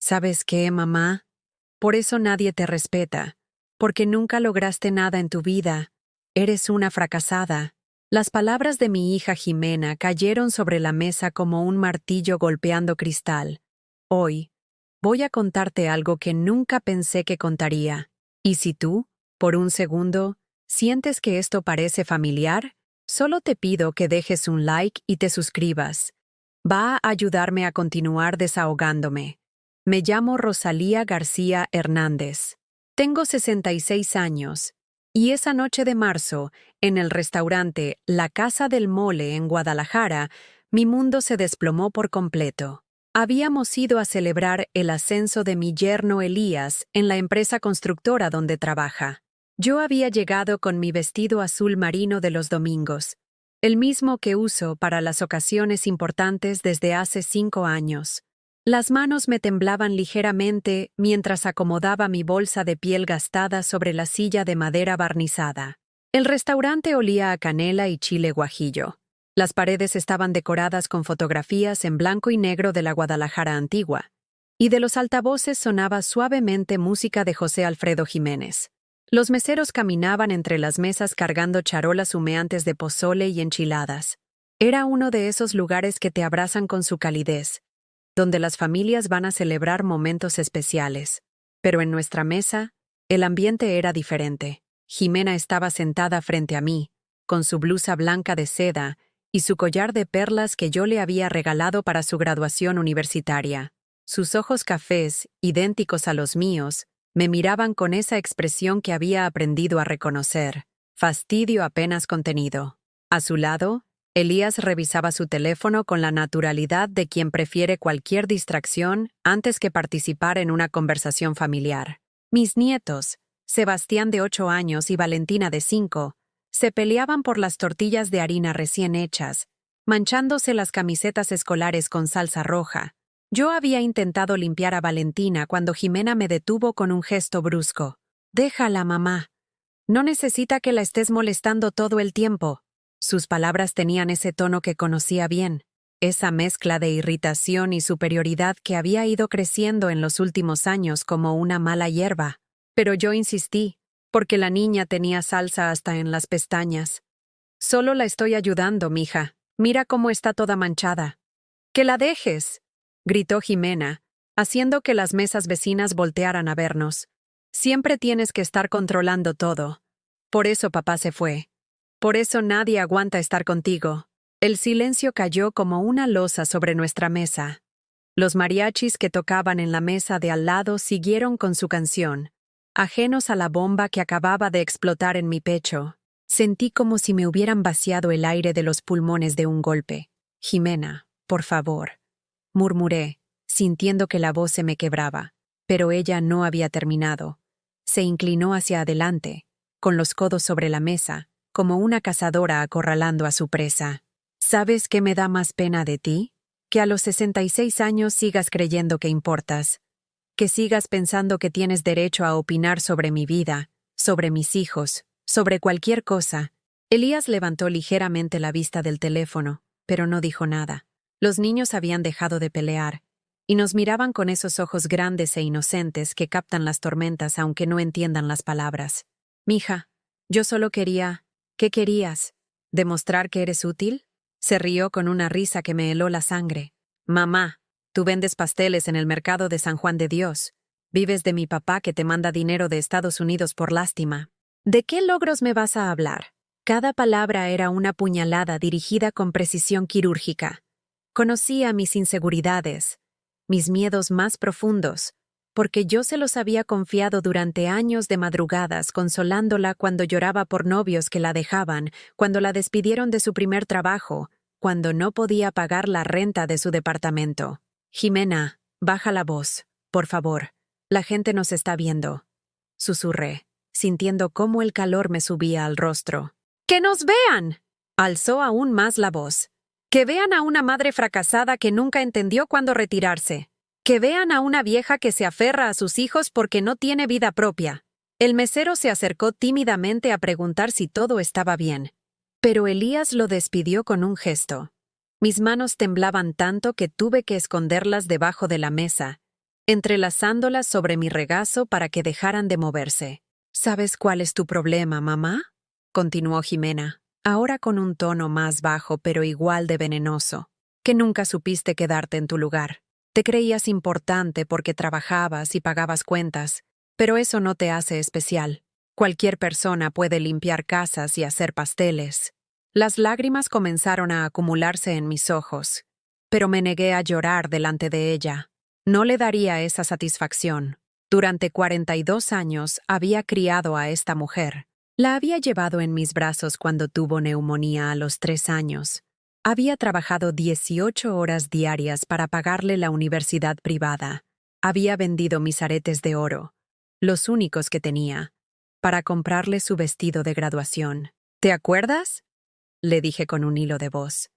¿Sabes qué, mamá? Por eso nadie te respeta, porque nunca lograste nada en tu vida. Eres una fracasada. Las palabras de mi hija Jimena cayeron sobre la mesa como un martillo golpeando cristal. Hoy, voy a contarte algo que nunca pensé que contaría. Y si tú, por un segundo, sientes que esto parece familiar, solo te pido que dejes un like y te suscribas. Va a ayudarme a continuar desahogándome. Me llamo Rosalía García Hernández. Tengo 66 años. Y esa noche de marzo, en el restaurante La Casa del Mole en Guadalajara, mi mundo se desplomó por completo. Habíamos ido a celebrar el ascenso de mi yerno Elías en la empresa constructora donde trabaja. Yo había llegado con mi vestido azul marino de los domingos, el mismo que uso para las ocasiones importantes desde hace 5 años. Las manos me temblaban ligeramente mientras acomodaba mi bolsa de piel gastada sobre la silla de madera barnizada. El restaurante olía a canela y chile guajillo. Las paredes estaban decoradas con fotografías en blanco y negro de la Guadalajara antigua, y de los altavoces sonaba suavemente música de José Alfredo Jiménez. Los meseros caminaban entre las mesas cargando charolas humeantes de pozole y enchiladas. Era uno de esos lugares que te abrazan con su calidez, donde las familias van a celebrar momentos especiales. Pero en nuestra mesa, el ambiente era diferente. Jimena estaba sentada frente a mí, con su blusa blanca de seda y su collar de perlas que yo le había regalado para su graduación universitaria. Sus ojos cafés, idénticos a los míos, me miraban con esa expresión que había aprendido a reconocer, fastidio apenas contenido. A su lado, Elías revisaba su teléfono con la naturalidad de quien prefiere cualquier distracción antes que participar en una conversación familiar. Mis nietos, Sebastián de 8 años y Valentina de 5, se peleaban por las tortillas de harina recién hechas, manchándose las camisetas escolares con salsa roja. Yo había intentado limpiar a Valentina cuando Jimena me detuvo con un gesto brusco. «Déjala, mamá. No necesita que la estés molestando todo el tiempo». Sus palabras tenían ese tono que conocía bien, esa mezcla de irritación y superioridad que había ido creciendo en los últimos años como una mala hierba. Pero yo insistí, porque la niña tenía salsa hasta en las pestañas. «Solo la estoy ayudando, mija. Mira cómo está toda manchada». «¡Que la dejes!», gritó Jimena, haciendo que las mesas vecinas voltearan a vernos. «Siempre tienes que estar controlando todo. Por eso papá se fue. Por eso nadie aguanta estar contigo». El silencio cayó como una losa sobre nuestra mesa. Los mariachis que tocaban en la mesa de al lado siguieron con su canción, ajenos a la bomba que acababa de explotar en mi pecho. Sentí como si me hubieran vaciado el aire de los pulmones de un golpe. «Jimena, por favor», murmuré, sintiendo que la voz se me quebraba. Pero ella no había terminado. Se inclinó hacia adelante, con los codos sobre la mesa, como una cazadora acorralando a su presa. «¿Sabes qué me da más pena de ti? Que a los 66 años sigas creyendo que importas. Que sigas pensando que tienes derecho a opinar sobre mi vida, sobre mis hijos, sobre cualquier cosa». Elías levantó ligeramente la vista del teléfono, pero no dijo nada. Los niños habían dejado de pelear, y nos miraban con esos ojos grandes e inocentes que captan las tormentas aunque no entiendan las palabras. «Mija, yo solo quería». «¿Qué querías? ¿Demostrar que eres útil?». Se rió con una risa que me heló la sangre. «Mamá, tú vendes pasteles en el mercado de San Juan de Dios. Vives de mi papá que te manda dinero de Estados Unidos por lástima. ¿De qué logros me vas a hablar?». Cada palabra era una puñalada dirigida con precisión quirúrgica. Conocía mis inseguridades, mis miedos más profundos, porque yo se los había confiado durante años de madrugadas consolándola cuando lloraba por novios que la dejaban, cuando la despidieron de su primer trabajo, cuando no podía pagar la renta de su departamento. «Jimena, baja la voz, por favor. La gente nos está viendo», susurré, sintiendo cómo el calor me subía al rostro. «¡Que nos vean!», alzó aún más la voz. «Que vean a una madre fracasada que nunca entendió cuándo retirarse. Que vean a una vieja que se aferra a sus hijos porque no tiene vida propia». El mesero se acercó tímidamente a preguntar si todo estaba bien, pero Elías lo despidió con un gesto. Mis manos temblaban tanto que tuve que esconderlas debajo de la mesa, entrelazándolas sobre mi regazo para que dejaran de moverse. ¿Sabes cuál es tu problema, mamá?, continuó Jimena, ahora con un tono más bajo pero igual de venenoso, que nunca supiste quedarte en tu lugar. Te creías importante porque trabajabas y pagabas cuentas, pero eso no te hace especial. Cualquier persona puede limpiar casas y hacer pasteles. Las lágrimas comenzaron a acumularse en mis ojos, pero me negué a llorar delante de ella. No le daría esa satisfacción. Durante 42 años había criado a esta mujer. La había llevado en mis brazos cuando tuvo neumonía a los 3 años. Había trabajado 18 horas diarias para pagarle la universidad privada. Había vendido mis aretes de oro, los únicos que tenía, para comprarle su vestido de graduación. ¿Te acuerdas?, le dije con un hilo de voz.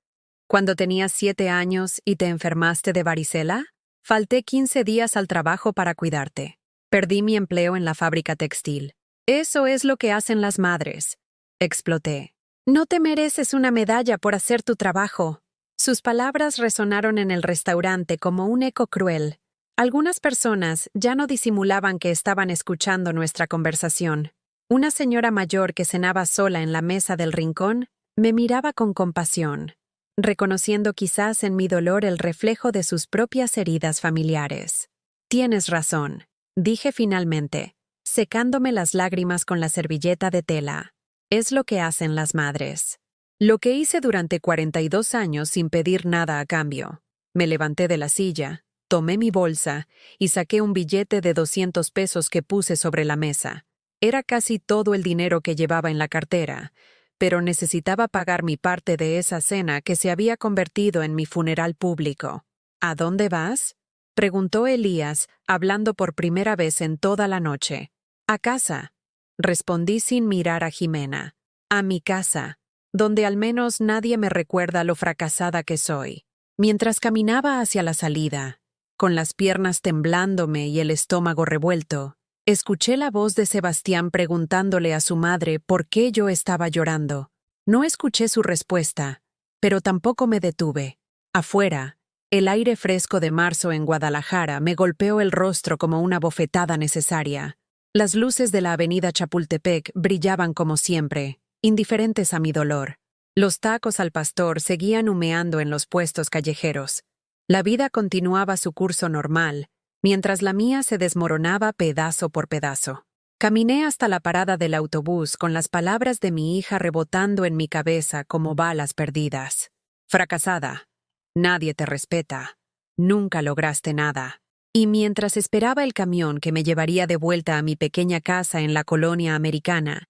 ¿Cuando tenías 7 años y te enfermaste de varicela? Falté 15 días al trabajo para cuidarte. Perdí mi empleo en la fábrica textil. Eso es lo que hacen las madres. Exploté. No te mereces una medalla por hacer tu trabajo. Sus palabras resonaron en el restaurante como un eco cruel. Algunas personas ya no disimulaban que estaban escuchando nuestra conversación. Una señora mayor que cenaba sola en la mesa del rincón me miraba con compasión, reconociendo quizás en mi dolor el reflejo de sus propias heridas familiares. Tienes razón, dije finalmente, secándome las lágrimas con la servilleta de tela. Es lo que hacen las madres. Lo que hice durante 42 años sin pedir nada a cambio. Me levanté de la silla, tomé mi bolsa y saqué un billete de 200 pesos que puse sobre la mesa. Era casi todo el dinero que llevaba en la cartera, pero necesitaba pagar mi parte de esa cena que se había convertido en mi funeral público. ¿A dónde vas?, preguntó Elías, hablando por primera vez en toda la noche. A casa, respondí sin mirar a Jimena. A mi casa, donde al menos nadie me recuerda lo fracasada que soy. Mientras caminaba hacia la salida, con las piernas temblándome y el estómago revuelto, escuché la voz de Sebastián preguntándole a su madre por qué yo estaba llorando. No escuché su respuesta, pero tampoco me detuve. Afuera, el aire fresco de marzo en Guadalajara me golpeó el rostro como una bofetada necesaria. Las luces de la avenida Chapultepec brillaban como siempre, indiferentes a mi dolor. Los tacos al pastor seguían humeando en los puestos callejeros. La vida continuaba su curso normal, mientras la mía se desmoronaba pedazo por pedazo. Caminé hasta la parada del autobús con las palabras de mi hija rebotando en mi cabeza como balas perdidas. Fracasada. Nadie te respeta. Nunca lograste nada. Y mientras esperaba el camión que me llevaría de vuelta a mi pequeña casa en la colonia americana,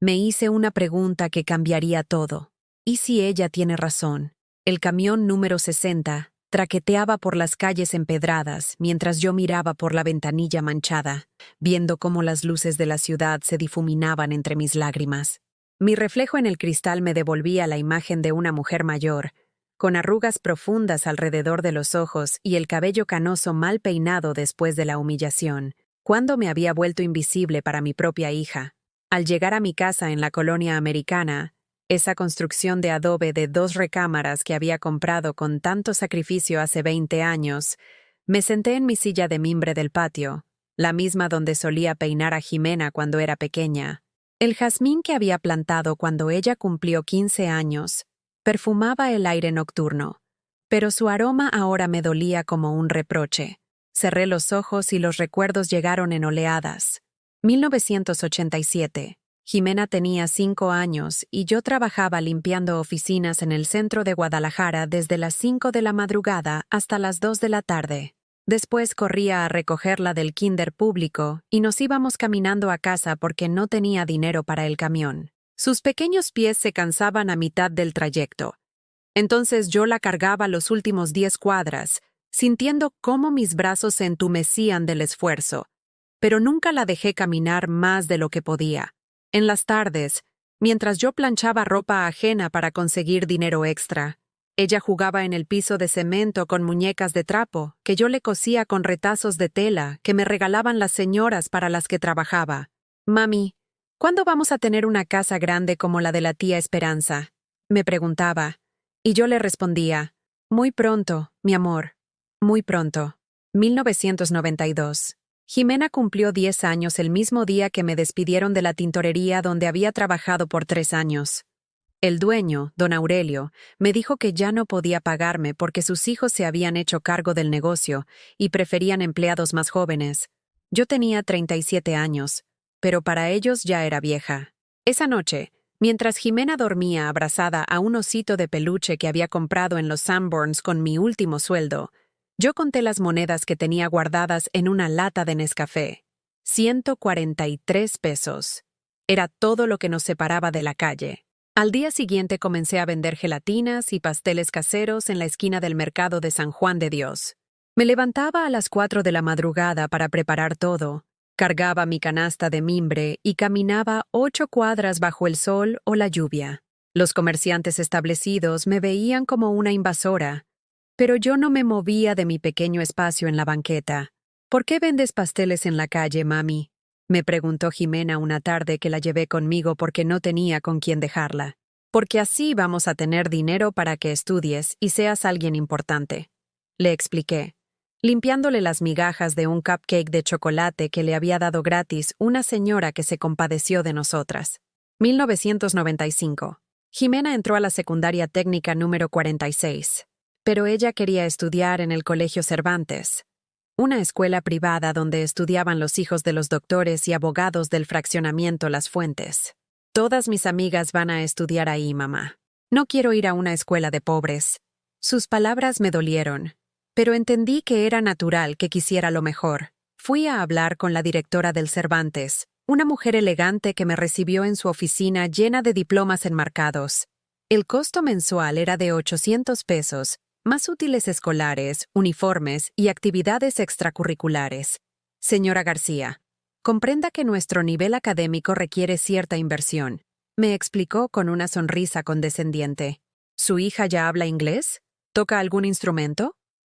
me hice una pregunta que cambiaría todo. ¿Y si ella tiene razón? El camión número 60 traqueteaba por las calles empedradas mientras yo miraba por la ventanilla manchada, viendo cómo las luces de la ciudad se difuminaban entre mis lágrimas. Mi reflejo en el cristal me devolvía la imagen de una mujer mayor, con arrugas profundas alrededor de los ojos y el cabello canoso mal peinado después de la humillación, cuando me había vuelto invisible para mi propia hija. Al llegar a mi casa en la colonia americana, esa construcción de adobe de 2 recámaras que había comprado con tanto sacrificio hace 20 años, me senté en mi silla de mimbre del patio, la misma donde solía peinar a Jimena cuando era pequeña. El jazmín que había plantado cuando ella cumplió 15 años perfumaba el aire nocturno, pero su aroma ahora me dolía como un reproche. Cerré los ojos y los recuerdos llegaron en oleadas. 1987. Jimena tenía 5 años y yo trabajaba limpiando oficinas en el centro de Guadalajara desde las 5 de la madrugada hasta las 2 de la tarde. Después corría a recogerla del kinder público y nos íbamos caminando a casa porque no tenía dinero para el camión. Sus pequeños pies se cansaban a mitad del trayecto. Entonces yo la cargaba los últimos 10 cuadras, sintiendo cómo mis brazos se entumecían del esfuerzo, pero nunca la dejé caminar más de lo que podía. En las tardes, mientras yo planchaba ropa ajena para conseguir dinero extra, ella jugaba en el piso de cemento con muñecas de trapo que yo le cosía con retazos de tela que me regalaban las señoras para las que trabajaba. «Mami, ¿cuándo vamos a tener una casa grande como la de la tía Esperanza?», me preguntaba, y yo le respondía, «Muy pronto, mi amor, muy pronto». 1992. Jimena cumplió 10 años el mismo día que me despidieron de la tintorería donde había trabajado por 3 años. El dueño, don Aurelio, me dijo que ya no podía pagarme porque sus hijos se habían hecho cargo del negocio y preferían empleados más jóvenes. Yo tenía 37 años, pero para ellos ya era vieja. Esa noche, mientras Jimena dormía abrazada a un osito de peluche que había comprado en los Sanborns con mi último sueldo, yo conté las monedas que tenía guardadas en una lata de Nescafé. 143 pesos. Era todo lo que nos separaba de la calle. Al día siguiente comencé a vender gelatinas y pasteles caseros en la esquina del mercado de San Juan de Dios. Me levantaba a las 4 de la madrugada para preparar todo, cargaba mi canasta de mimbre y caminaba 8 cuadras bajo el sol o la lluvia. Los comerciantes establecidos me veían como una invasora, pero yo no me movía de mi pequeño espacio en la banqueta. ¿Por qué vendes pasteles en la calle, mami?, me preguntó Jimena una tarde que la llevé conmigo porque no tenía con quién dejarla. Porque así vamos a tener dinero para que estudies y seas alguien importante, le expliqué, limpiándole las migajas de un cupcake de chocolate que le había dado gratis una señora que se compadeció de nosotras. 1995. Jimena entró a la secundaria técnica número 46, pero ella quería estudiar en el Colegio Cervantes, una escuela privada donde estudiaban los hijos de los doctores y abogados del fraccionamiento Las Fuentes. Todas mis amigas van a estudiar ahí, mamá. No quiero ir a una escuela de pobres. Sus palabras me dolieron, pero entendí que era natural que quisiera lo mejor. Fui a hablar con la directora del Cervantes, una mujer elegante que me recibió en su oficina llena de diplomas enmarcados. El costo mensual era de 800 pesos, más útiles escolares, uniformes y actividades extracurriculares. Señora García, comprenda que nuestro nivel académico requiere cierta inversión, me explicó con una sonrisa condescendiente. ¿Su hija ya habla inglés? ¿Toca algún instrumento?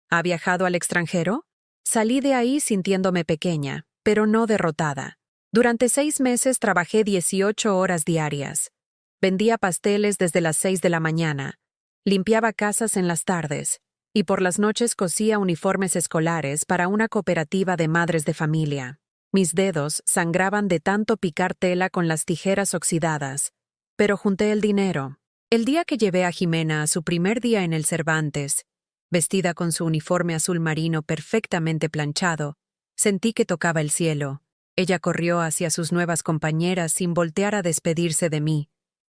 ¿Ha viajado al extranjero? Salí de ahí sintiéndome pequeña, pero no derrotada. Durante 6 meses trabajé 18 horas diarias. Vendía pasteles desde las 6 de la mañana. Limpiaba casas en las tardes y por las noches cosía uniformes escolares para una cooperativa de madres de familia. Mis dedos sangraban de tanto picar tela con las tijeras oxidadas, pero junté el dinero. El día que llevé a Jimena a su primer día en el Cervantes, vestida con su uniforme azul marino perfectamente planchado, sentí que tocaba el cielo. Ella corrió hacia sus nuevas compañeras sin voltear a despedirse de mí,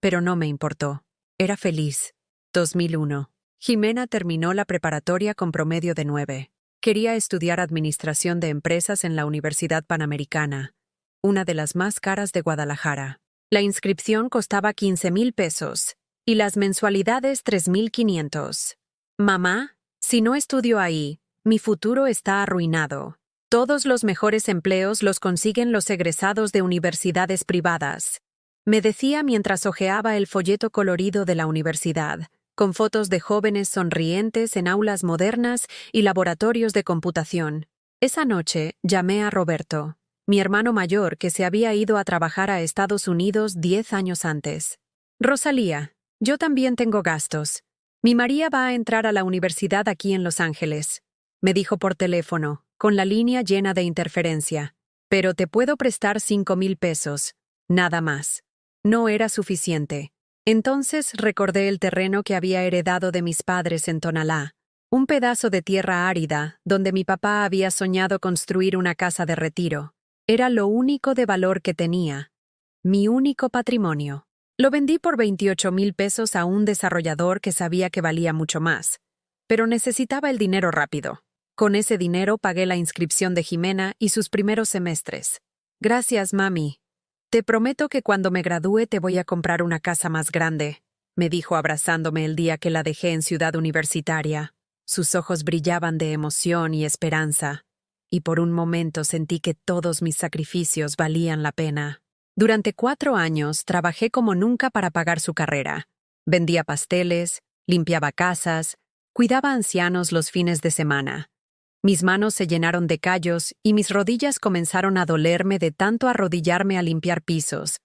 pero no me importó. Era feliz. 2001. Jimena terminó la preparatoria con promedio de 9. Quería estudiar Administración de Empresas en la Universidad Panamericana, una de las más caras de Guadalajara. La inscripción costaba 15,000 pesos y las mensualidades 3,500. Mamá, si no estudio ahí, mi futuro está arruinado. Todos los mejores empleos los consiguen los egresados de universidades privadas, me decía mientras hojeaba el folleto colorido de la universidad, con fotos de jóvenes sonrientes en aulas modernas y laboratorios de computación. Esa noche llamé a Roberto, mi hermano mayor que se había ido a trabajar a Estados Unidos 10 años antes. Rosalía, yo también tengo gastos. Mi María va a entrar a la universidad aquí en Los Ángeles, me dijo por teléfono, con la línea llena de interferencia. Pero te puedo prestar 5,000 pesos, nada más. No era suficiente. Entonces recordé el terreno que había heredado de mis padres en Tonalá, un pedazo de tierra árida donde mi papá había soñado construir una casa de retiro. Era lo único de valor que tenía, mi único patrimonio. Lo vendí por 28,000 pesos a un desarrollador que sabía que valía mucho más, pero necesitaba el dinero rápido. Con ese dinero pagué la inscripción de Jimena y sus primeros semestres. Gracias, mami. Te prometo que cuando me gradúe te voy a comprar una casa más grande, me dijo abrazándome el día que la dejé en Ciudad Universitaria. Sus ojos brillaban de emoción y esperanza, y por un momento sentí que todos mis sacrificios valían la pena. Durante 4 años trabajé como nunca para pagar su carrera. Vendía pasteles, limpiaba casas, cuidaba ancianos los fines de semana. Mis manos se llenaron de callos y mis rodillas comenzaron a dolerme de tanto arrodillarme a limpiar pisos,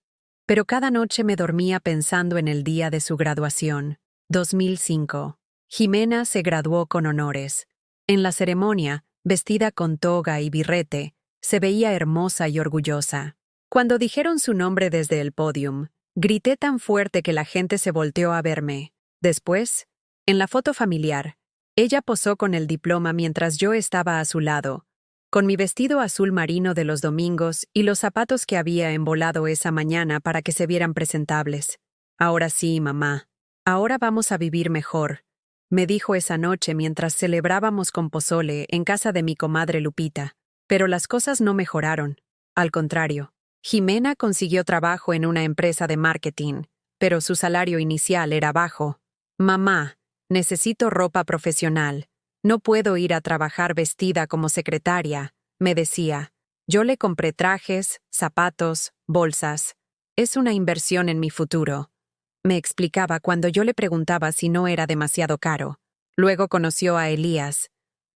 pero cada noche me dormía pensando en el día de su graduación. 2005. Jimena se graduó con honores. En la ceremonia, vestida con toga y birrete, se veía hermosa y orgullosa. Cuando dijeron su nombre desde el podium, grité tan fuerte que la gente se volteó a verme. Después, en la foto familiar, ella posó con el diploma mientras yo estaba a su lado, con mi vestido azul marino de los domingos y los zapatos que había embolado esa mañana para que se vieran presentables. Ahora sí, mamá. Ahora vamos a vivir mejor, me dijo esa noche mientras celebrábamos con pozole en casa de mi comadre Lupita. Pero las cosas no mejoraron. Al contrario, Jimena consiguió trabajo en una empresa de marketing, pero su salario inicial era bajo. Mamá, necesito ropa profesional. No puedo ir a trabajar vestida como secretaria, me decía. Yo le compré trajes, zapatos, bolsas. Es una inversión en mi futuro, me explicaba cuando yo le preguntaba si no era demasiado caro. Luego conoció a Elías,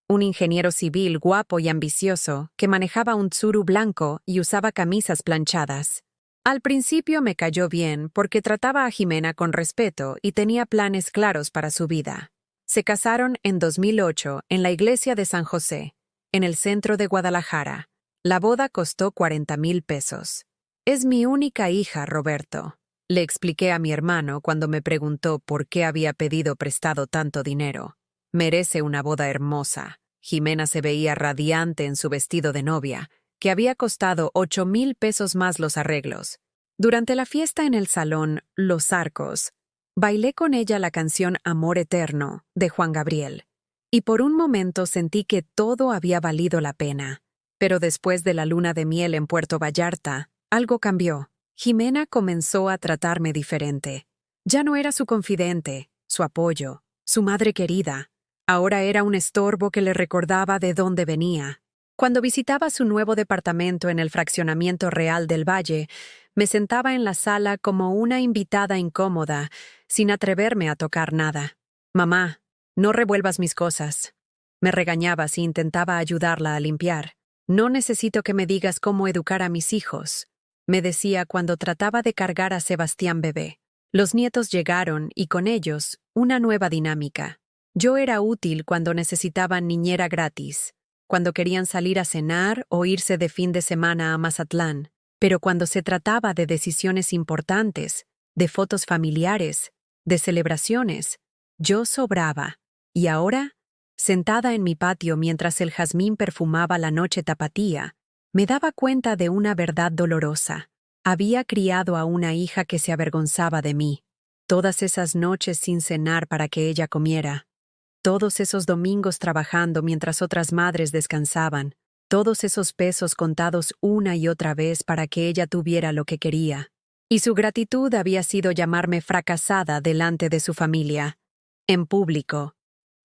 un ingeniero civil guapo y ambicioso que manejaba un Tsuru blanco y usaba camisas planchadas. Al principio me cayó bien porque trataba a Jimena con respeto y tenía planes claros para su vida. Se casaron en 2008 en la iglesia de San José, en el centro de Guadalajara. La boda costó 40,000 pesos. Es mi única hija, Roberto, le expliqué a mi hermano cuando me preguntó por qué había pedido prestado tanto dinero. Merece una boda hermosa. Jimena se veía radiante en su vestido de novia, que había costado 8,000 pesos más los arreglos. Durante la fiesta en el salón Los Arcos, bailé con ella la canción Amor Eterno, de Juan Gabriel, y por un momento sentí que todo había valido la pena. Pero después de la luna de miel en Puerto Vallarta, algo cambió. Jimena comenzó a tratarme diferente. Ya no era su confidente, su apoyo, su madre querida. Ahora era un estorbo que le recordaba de dónde venía. Cuando visitaba su nuevo departamento en el fraccionamiento Real del Valle, me sentaba en la sala como una invitada incómoda, sin atreverme a tocar nada. Mamá, no revuelvas mis cosas. Me regañaba si intentaba ayudarla a limpiar. No necesito que me digas cómo educar a mis hijos, me decía cuando trataba de cargar a Sebastián bebé. Los nietos llegaron y con ellos una nueva dinámica. Yo era útil cuando necesitaban niñera gratis, cuando querían salir a cenar o irse de fin de semana a Mazatlán, pero cuando se trataba de decisiones importantes, de fotos familiares, de celebraciones, yo sobraba. Y ahora, sentada en mi patio mientras el jazmín perfumaba la noche tapatía, me daba cuenta de una verdad dolorosa. Había criado a una hija que se avergonzaba de mí. Todas esas noches sin cenar para que ella comiera. Todos esos domingos trabajando mientras otras madres descansaban. Todos esos pesos contados una y otra vez para que ella tuviera lo que quería. Y su gratitud había sido llamarme fracasada delante de su familia. En público.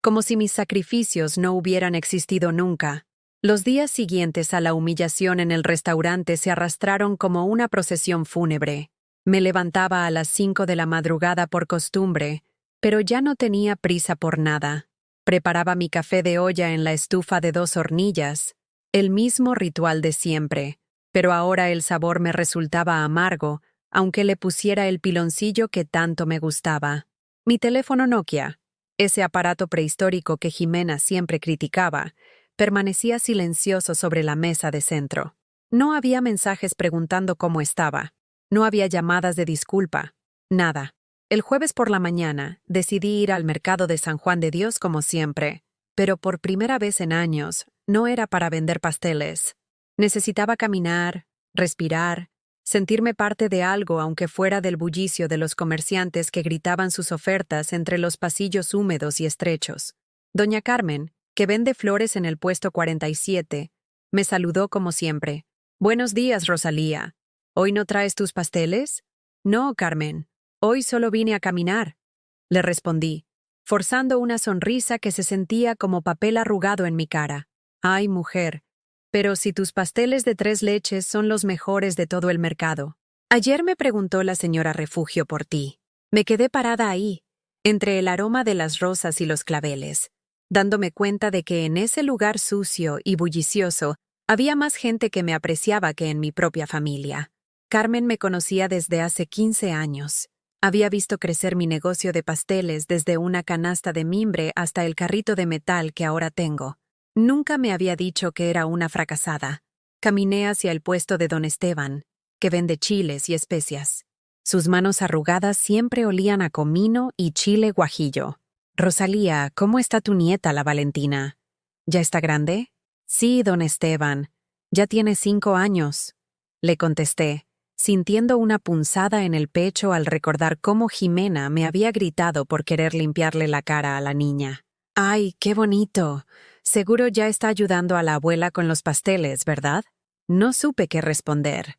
Como si mis sacrificios no hubieran existido nunca. Los días siguientes a la humillación en el restaurante se arrastraron como una procesión fúnebre. Me levantaba a las 5 de la madrugada por costumbre, pero ya no tenía prisa por nada. Preparaba mi café de olla en la estufa de 2 hornillas, el mismo ritual de siempre, pero ahora el sabor me resultaba amargo, aunque le pusiera el piloncillo que tanto me gustaba. Mi teléfono Nokia, ese aparato prehistórico que Jimena siempre criticaba, permanecía silencioso sobre la mesa de centro. No había mensajes preguntando cómo estaba. No había llamadas de disculpa. Nada. El jueves por la mañana decidí ir al mercado de San Juan de Dios como siempre, pero por primera vez en años no era para vender pasteles. Necesitaba caminar, respirar, sentirme parte de algo aunque fuera del bullicio de los comerciantes que gritaban sus ofertas entre los pasillos húmedos y estrechos. Doña Carmen, que vende flores en el puesto 47, me saludó como siempre. «Buenos días, Rosalía. ¿Hoy no traes tus pasteles?» «No, Carmen. Hoy solo vine a caminar», le respondí, forzando una sonrisa que se sentía como papel arrugado en mi cara. «Ay, mujer, pero si tus pasteles de 3 leches son los mejores de todo el mercado. Ayer me preguntó la señora Refugio por ti. Me quedé parada ahí, entre el aroma de las rosas y los claveles, dándome cuenta de que en ese lugar sucio y bullicioso había más gente que me apreciaba que en mi propia familia. Carmen me conocía desde hace 15 años. Había visto crecer mi negocio de pasteles desde una canasta de mimbre hasta el carrito de metal que ahora tengo. Nunca me había dicho que era una fracasada. Caminé hacia el puesto de don Esteban, que vende chiles y especias. Sus manos arrugadas siempre olían a comino y chile guajillo. Rosalía, ¿cómo está tu nieta, la Valentina? ¿Ya está grande? Sí, don Esteban. Ya tiene 5 años. Le contesté, sintiendo una punzada en el pecho al recordar cómo Jimena me había gritado por querer limpiarle la cara a la niña. ¡Ay, qué bonito! Seguro ya está ayudando a la abuela con los pasteles, ¿verdad? No supe qué responder.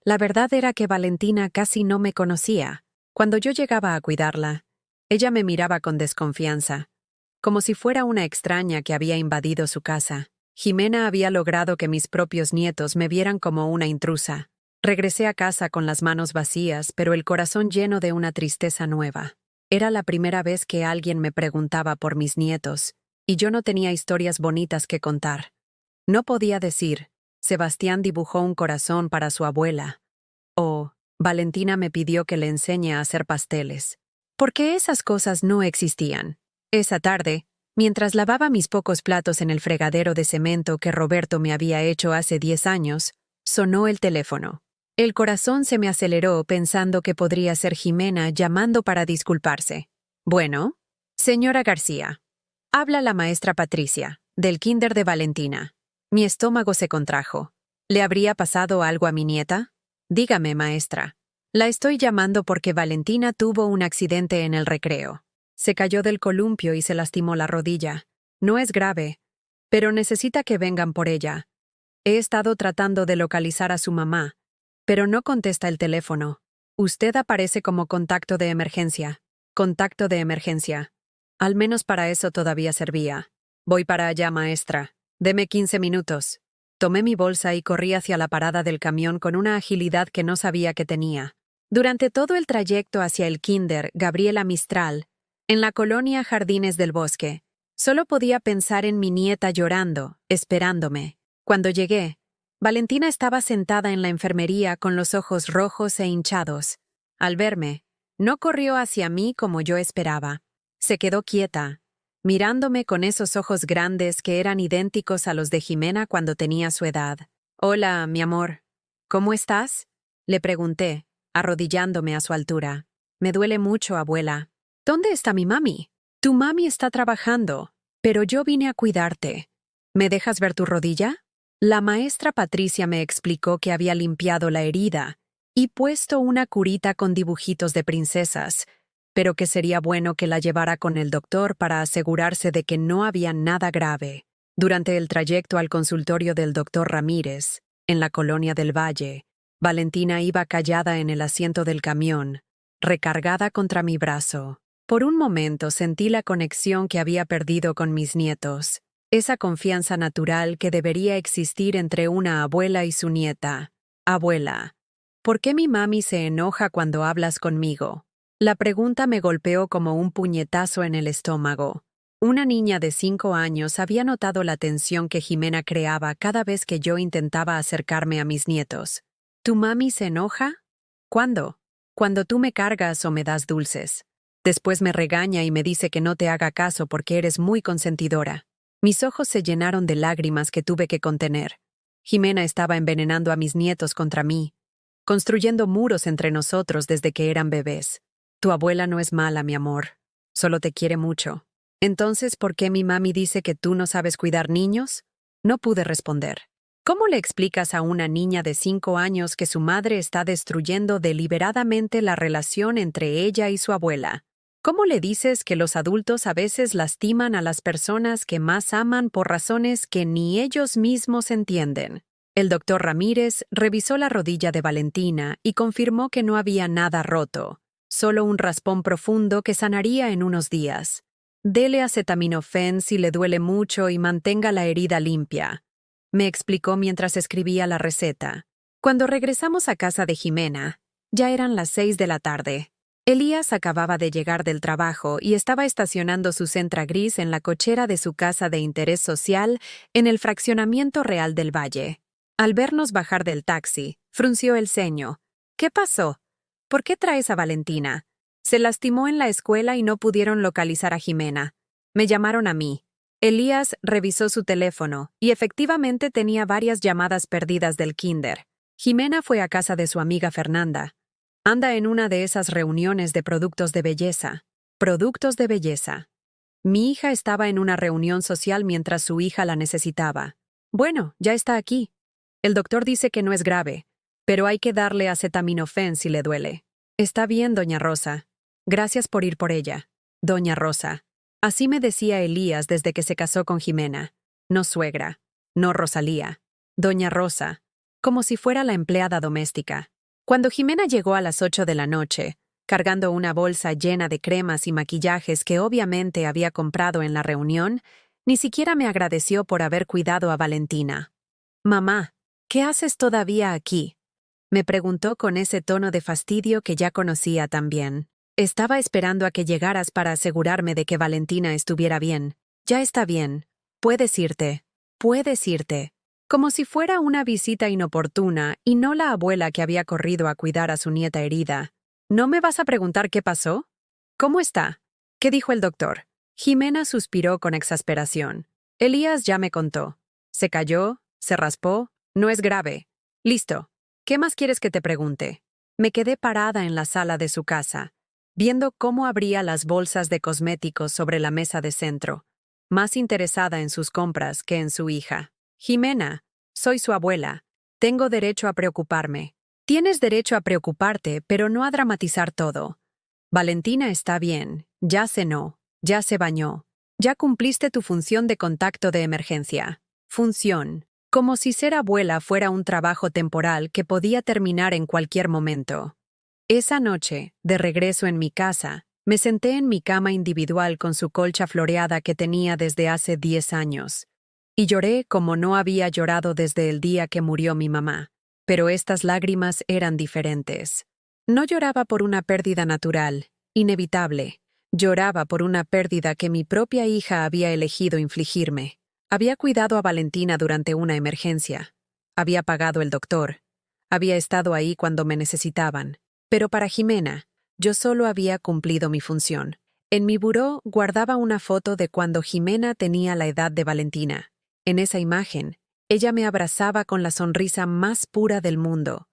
La verdad era que Valentina casi no me conocía. Cuando yo llegaba a cuidarla, ella me miraba con desconfianza, como si fuera una extraña que había invadido su casa. Jimena había logrado que mis propios nietos me vieran como una intrusa. Regresé a casa con las manos vacías, pero el corazón lleno de una tristeza nueva. Era la primera vez que alguien me preguntaba por mis nietos, y yo no tenía historias bonitas que contar. No podía decir, Sebastián dibujó un corazón para su abuela, o Valentina me pidió que le enseñe a hacer pasteles, porque esas cosas no existían. Esa tarde, mientras lavaba mis pocos platos en el fregadero de cemento que Roberto me había hecho hace 10 años, sonó el teléfono. El corazón se me aceleró pensando que podría ser Jimena llamando para disculparse. Bueno, señora García. Habla la maestra Patricia, del kinder de Valentina. Mi estómago se contrajo. ¿Le habría pasado algo a mi nieta? Dígame, maestra. La estoy llamando porque Valentina tuvo un accidente en el recreo. Se cayó del columpio y se lastimó la rodilla. No es grave, pero necesita que vengan por ella. He estado tratando de localizar a su mamá, pero no contesta el teléfono. Usted aparece como contacto de emergencia. Contacto de emergencia. Al menos para eso todavía servía. Voy para allá, maestra. Deme 15 minutos. Tomé mi bolsa y corrí hacia la parada del camión con una agilidad que no sabía que tenía. Durante todo el trayecto hacia el kinder Gabriela Mistral, en la colonia Jardines del Bosque, solo podía pensar en mi nieta llorando, esperándome. Cuando llegué, Valentina estaba sentada en la enfermería con los ojos rojos e hinchados. Al verme, no corrió hacia mí como yo esperaba. Se quedó quieta, mirándome con esos ojos grandes que eran idénticos a los de Jimena cuando tenía su edad. «Hola, mi amor. ¿Cómo estás?», le pregunté, arrodillándome a su altura. «Me duele mucho, abuela». «¿Dónde está mi mami?». «Tu mami está trabajando, pero yo vine a cuidarte. ¿Me dejas ver tu rodilla?». La maestra Patricia me explicó que había limpiado la herida y puesto una curita con dibujitos de princesas, pero que sería bueno que la llevara con el doctor para asegurarse de que no había nada grave. Durante el trayecto al consultorio del doctor Ramírez, en la colonia del Valle, Valentina iba callada en el asiento del camión, recargada contra mi brazo. Por un momento sentí la conexión que había perdido con mis nietos, esa confianza natural que debería existir entre una abuela y su nieta. «Abuela, ¿por qué mi mami se enoja cuando hablas conmigo?». La pregunta me golpeó como un puñetazo en el estómago. Una niña de 5 años había notado la tensión que Jimena creaba cada vez que yo intentaba acercarme a mis nietos. ¿Tu mami se enoja? ¿Cuándo? Cuando tú me cargas o me das dulces. Después me regaña y me dice que no te haga caso porque eres muy consentidora. Mis ojos se llenaron de lágrimas que tuve que contener. Jimena estaba envenenando a mis nietos contra mí, construyendo muros entre nosotros desde que eran bebés. Tu abuela no es mala, mi amor. Solo te quiere mucho. Entonces, ¿por qué mi mami dice que tú no sabes cuidar niños? No pude responder. ¿Cómo le explicas a una niña de 5 años que su madre está destruyendo deliberadamente la relación entre ella y su abuela? ¿Cómo le dices que los adultos a veces lastiman a las personas que más aman por razones que ni ellos mismos entienden? El doctor Ramírez revisó la rodilla de Valentina y confirmó que no había nada roto, solo un raspón profundo que sanaría en unos días. Dele acetaminofén si le duele mucho y mantenga la herida limpia, me explicó mientras escribía la receta. Cuando regresamos a casa de Jimena, ya eran las 6 de la tarde. Elías acababa de llegar del trabajo y estaba estacionando su Sentra gris en la cochera de su casa de interés social en el fraccionamiento Real del Valle. Al vernos bajar del taxi, frunció el ceño. «¿Qué pasó? ¿Por qué traes a Valentina? Se lastimó en la escuela y no pudieron localizar a Jimena. Me llamaron a mí». Elías revisó su teléfono y efectivamente tenía varias llamadas perdidas del kinder. Jimena fue a casa de su amiga Fernanda. Anda en una de esas reuniones de productos de belleza. Productos de belleza. Mi hija estaba en una reunión social mientras su hija la necesitaba. Bueno, ya está aquí. El doctor dice que no es grave, pero hay que darle acetaminofén si le duele. Está bien, doña Rosa. Gracias por ir por ella. Doña Rosa. Así me decía Elías desde que se casó con Jimena. No suegra. No Rosalía. Doña Rosa. Como si fuera la empleada doméstica. Cuando Jimena llegó a las 8 de la noche, cargando una bolsa llena de cremas y maquillajes que obviamente había comprado en la reunión, ni siquiera me agradeció por haber cuidado a Valentina. «Mamá, ¿qué haces todavía aquí?», me preguntó con ese tono de fastidio que ya conocía tan bien. «Estaba esperando a que llegaras para asegurarme de que Valentina estuviera bien. Ya está bien. Puedes irte. Puedes irte». Como si fuera una visita inoportuna y no la abuela que había corrido a cuidar a su nieta herida. ¿No me vas a preguntar qué pasó? ¿Cómo está? ¿Qué dijo el doctor? Jimena suspiró con exasperación. Elías ya me contó. Se cayó, se raspó, no es grave. Listo. ¿Qué más quieres que te pregunte? Me quedé parada en la sala de su casa, viendo cómo abría las bolsas de cosméticos sobre la mesa de centro, más interesada en sus compras que en su hija. Jimena, soy su abuela. Tengo derecho a preocuparme. Tienes derecho a preocuparte, pero no a dramatizar todo. Valentina está bien, ya cenó, ya se bañó, ya cumpliste tu función de contacto de emergencia. Función. Como si ser abuela fuera un trabajo temporal que podía terminar en cualquier momento. Esa noche, de regreso en mi casa, me senté en mi cama individual con su colcha floreada que tenía desde hace 10 años. Y lloré como no había llorado desde el día que murió mi mamá. Pero estas lágrimas eran diferentes. No lloraba por una pérdida natural, inevitable. Lloraba por una pérdida que mi propia hija había elegido infligirme. Había cuidado a Valentina durante una emergencia. Había pagado el doctor. Había estado ahí cuando me necesitaban. Pero para Jimena, yo solo había cumplido mi función. En mi buró guardaba una foto de cuando Jimena tenía la edad de Valentina. En esa imagen, ella me abrazaba con la sonrisa más pura del mundo,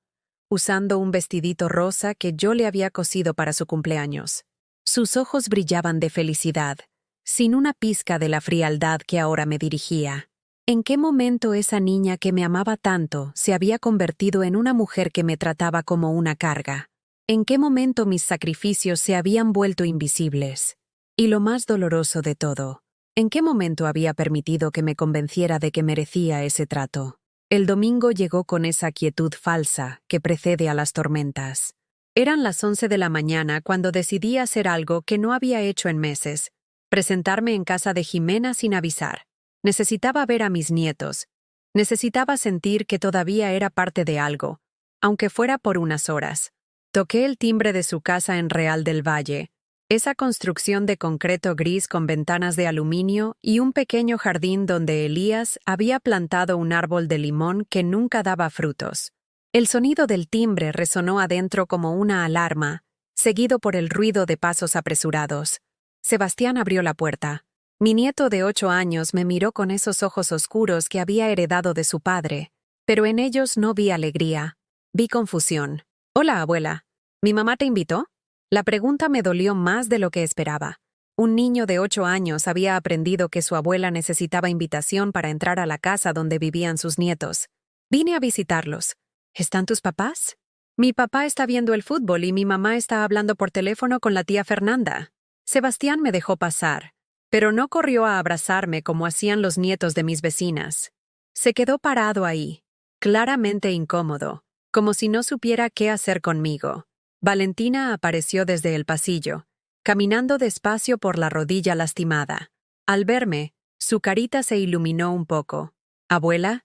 usando un vestidito rosa que yo le había cosido para su cumpleaños. Sus ojos brillaban de felicidad, sin una pizca de la frialdad que ahora me dirigía. ¿En qué momento esa niña que me amaba tanto se había convertido en una mujer que me trataba como una carga? ¿En qué momento mis sacrificios se habían vuelto invisibles? Y lo más doloroso de todo, ¿en qué momento había permitido que me convenciera de que merecía ese trato? El domingo llegó con esa quietud falsa que precede a las tormentas. Eran las 11 de la mañana cuando decidí hacer algo que no había hecho en meses: presentarme en casa de Jimena sin avisar. Necesitaba ver a mis nietos. Necesitaba sentir que todavía era parte de algo, aunque fuera por unas horas. Toqué el timbre de su casa en Real del Valle, esa construcción de concreto gris con ventanas de aluminio y un pequeño jardín donde Elías había plantado un árbol de limón que nunca daba frutos. El sonido del timbre resonó adentro como una alarma, seguido por el ruido de pasos apresurados. Sebastián abrió la puerta. Mi nieto de 8 años me miró con esos ojos oscuros que había heredado de su padre, pero en ellos no vi alegría, vi confusión. «Hola, abuela. ¿Mi mamá te invitó?». La pregunta me dolió más de lo que esperaba. Un niño de 8 años había aprendido que su abuela necesitaba invitación para entrar a la casa donde vivían sus nietos. «Vine a visitarlos». «¿Están tus papás?». «Mi papá está viendo el fútbol y mi mamá está hablando por teléfono con la tía Fernanda». Sebastián me dejó pasar, pero no corrió a abrazarme como hacían los nietos de mis vecinas. Se quedó parado ahí, claramente incómodo, como si no supiera qué hacer conmigo. Valentina apareció desde el pasillo, caminando despacio por la rodilla lastimada. Al verme, su carita se iluminó un poco. «Abuela,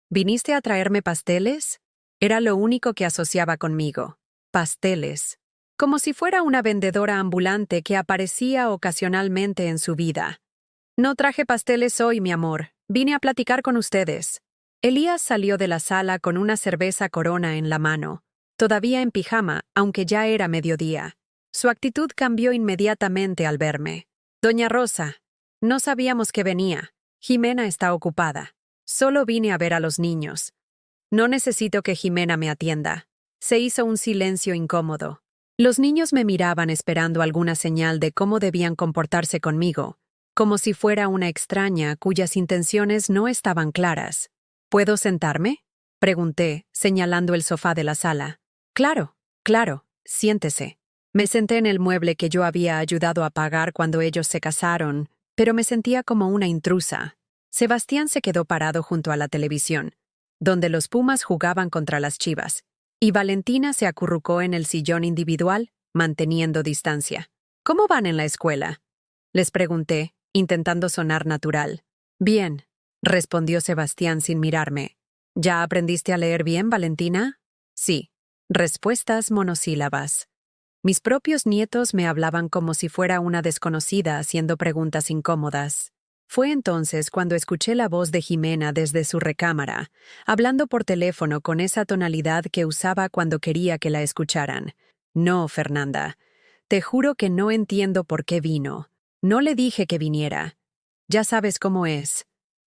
¿viniste a traerme pasteles?». Era lo único que asociaba conmigo. Pasteles. Como si fuera una vendedora ambulante que aparecía ocasionalmente en su vida. «No traje pasteles hoy, mi amor. Vine a platicar con ustedes». Elías salió de la sala con una cerveza Corona en la mano, todavía en pijama, aunque ya era mediodía. Su actitud cambió inmediatamente al verme. «Doña Rosa, no sabíamos que venía. Jimena está ocupada. Solo vine a ver a los niños. No necesito que Jimena me atienda. Se hizo un silencio incómodo. Los niños me miraban esperando alguna señal de cómo debían comportarse conmigo, como si fuera una extraña cuyas intenciones no estaban claras. ¿Puedo sentarme?, pregunté, señalando el sofá de la sala. Claro, claro, siéntese. Me senté en el mueble que yo había ayudado a pagar cuando ellos se casaron, pero me sentía como una intrusa. Sebastián se quedó parado junto a la televisión, donde los Pumas jugaban contra las Chivas, y Valentina se acurrucó en el sillón individual, manteniendo distancia. ¿Cómo van en la escuela?, les pregunté, intentando sonar natural. Bien, respondió Sebastián sin mirarme. ¿Ya aprendiste a leer bien, Valentina? Sí. Respuestas monosílabas. Mis propios nietos me hablaban como si fuera una desconocida haciendo preguntas incómodas. Fue entonces cuando escuché la voz de Jimena desde su recámara, hablando por teléfono con esa tonalidad que usaba cuando quería que la escucharan. No, Fernanda. Te juro que no entiendo por qué vino. No le dije que viniera. Ya sabes cómo es.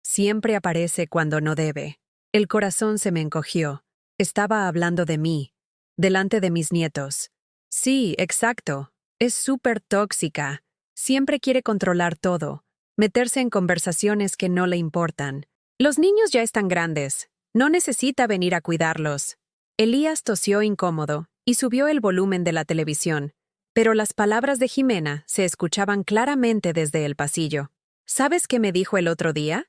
Siempre aparece cuando no debe. El corazón se me encogió. Estaba hablando de mí, delante de mis nietos. Sí, exacto. Es súper tóxica. Siempre quiere controlar todo, meterse en conversaciones que no le importan. Los niños ya están grandes. No necesita venir a cuidarlos. Elías tosió incómodo y subió el volumen de la televisión, pero las palabras de Jimena se escuchaban claramente desde el pasillo. ¿Sabes qué me dijo el otro día?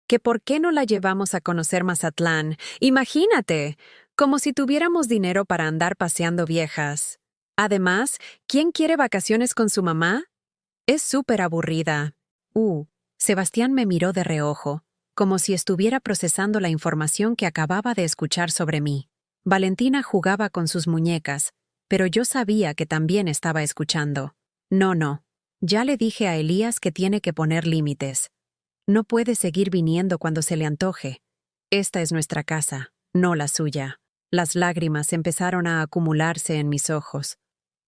Que por qué no la llevamos a conocer Mazatlán. Imagínate, como si tuviéramos dinero para andar paseando viejas. Además, ¿quién quiere vacaciones con su mamá? Es súper aburrida. Sebastián me miró de reojo, como si estuviera procesando la información que acababa de escuchar sobre mí. Valentina jugaba con sus muñecas, pero yo sabía que también estaba escuchando. No. Ya le dije a Elías que tiene que poner límites. No puede seguir viniendo cuando se le antoje. Esta es nuestra casa, no la suya. Las lágrimas empezaron a acumularse en mis ojos,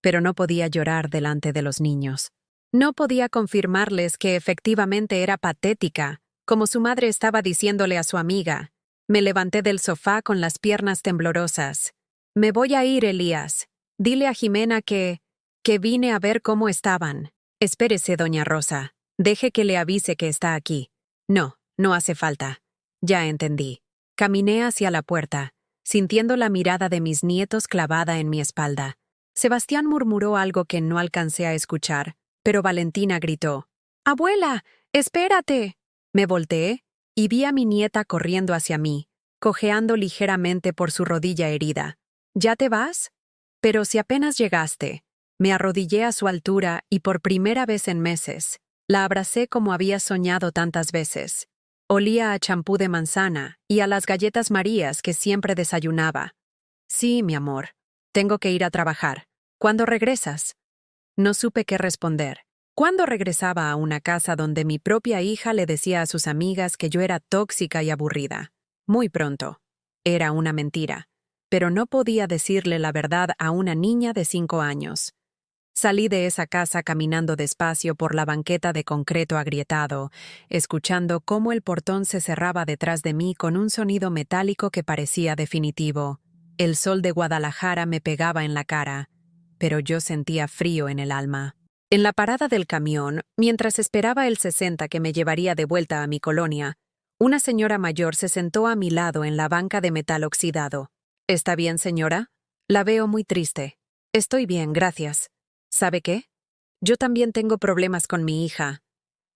pero no podía llorar delante de los niños. No podía confirmarles que efectivamente era patética, como su madre estaba diciéndole a su amiga. Me levanté del sofá con las piernas temblorosas. Me voy a ir, Elías. Dile a Jimena que vine a ver cómo estaban. Espérese, doña Rosa. Deje que le avise que está aquí. No hace falta. Ya entendí. Caminé hacia la puerta, sintiendo la mirada de mis nietos clavada en mi espalda. Sebastián murmuró algo que no alcancé a escuchar, pero Valentina gritó: «¡Abuela, espérate!». Me volteé y vi a mi nieta corriendo hacia mí, cojeando ligeramente por su rodilla herida. «¿Ya te vas?». «Pero si apenas llegaste». Me arrodillé a su altura y por primera vez en meses, la abracé como había soñado tantas veces. Olía a champú de manzana y a las galletas Marías que siempre desayunaba. «Sí, mi amor. Tengo que ir a trabajar. ¿Cuándo regresas?». No supe qué responder. ¿Cuándo regresaba a una casa donde mi propia hija le decía a sus amigas que yo era tóxica y aburrida? Muy pronto. Era una mentira. Pero no podía decirle la verdad a una niña de 5 años. Salí de esa casa caminando despacio por la banqueta de concreto agrietado, escuchando cómo el portón se cerraba detrás de mí con un sonido metálico que parecía definitivo. El sol de Guadalajara me pegaba en la cara, pero yo sentía frío en el alma. En la parada del camión, mientras esperaba el 60 que me llevaría de vuelta a mi colonia, una señora mayor se sentó a mi lado en la banca de metal oxidado. «¿Está bien, señora? La veo muy triste». «Estoy bien, gracias». ¿Sabe qué? Yo también tengo problemas con mi hija.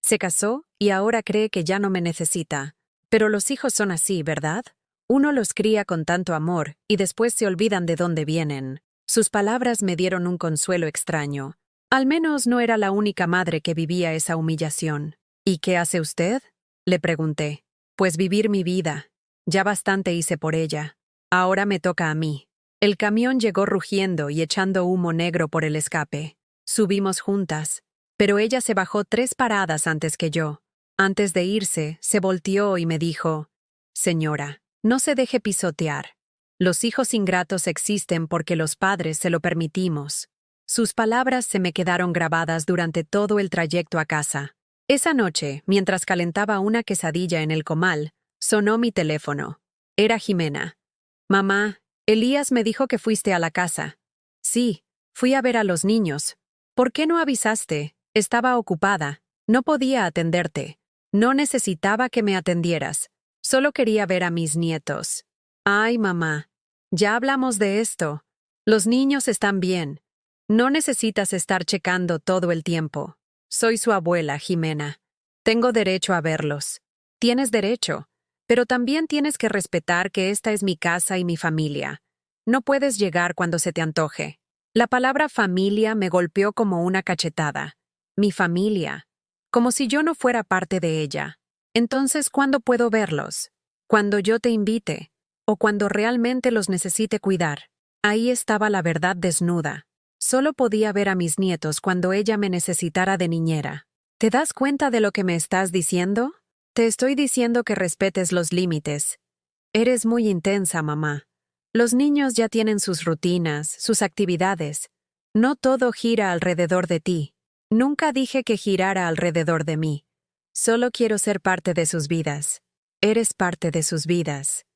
Se casó y ahora cree que ya no me necesita. Pero los hijos son así, ¿verdad? Uno los cría con tanto amor y después se olvidan de dónde vienen. Sus palabras me dieron un consuelo extraño. Al menos no era la única madre que vivía esa humillación. ¿Y qué hace usted?, le pregunté. Pues vivir mi vida. Ya bastante hice por ella. Ahora me toca a mí. El camión llegó rugiendo y echando humo negro por el escape. Subimos juntas, pero ella se bajó 3 paradas antes que yo. Antes de irse, se volteó y me dijo: «Señora, no se deje pisotear. Los hijos ingratos existen porque los padres se lo permitimos». Sus palabras se me quedaron grabadas durante todo el trayecto a casa. Esa noche, mientras calentaba una quesadilla en el comal, sonó mi teléfono. Era Jimena. Mamá, Elías me dijo que fuiste a la casa. Sí, fui a ver a los niños. ¿Por qué no avisaste? Estaba ocupada. No podía atenderte. No necesitaba que me atendieras. Solo quería ver a mis nietos. Ay, mamá. Ya hablamos de esto. Los niños están bien. No necesitas estar checando todo el tiempo. Soy su abuela, Jimena. Tengo derecho a verlos. Tienes derecho, pero también tienes que respetar que esta es mi casa y mi familia. No puedes llegar cuando se te antoje. La palabra familia me golpeó como una cachetada. Mi familia. Como si yo no fuera parte de ella. Entonces, ¿cuándo puedo verlos? Cuando yo te invite, o cuando realmente los necesite cuidar. Ahí estaba la verdad desnuda. Solo podía ver a mis nietos cuando ella me necesitara de niñera. ¿Te das cuenta de lo que me estás diciendo? Te estoy diciendo que respetes los límites. Eres muy intensa, mamá. Los niños ya tienen sus rutinas, sus actividades. No todo gira alrededor de ti. Nunca dije que girara alrededor de mí. Solo quiero ser parte de sus vidas. Eres parte de sus vidas.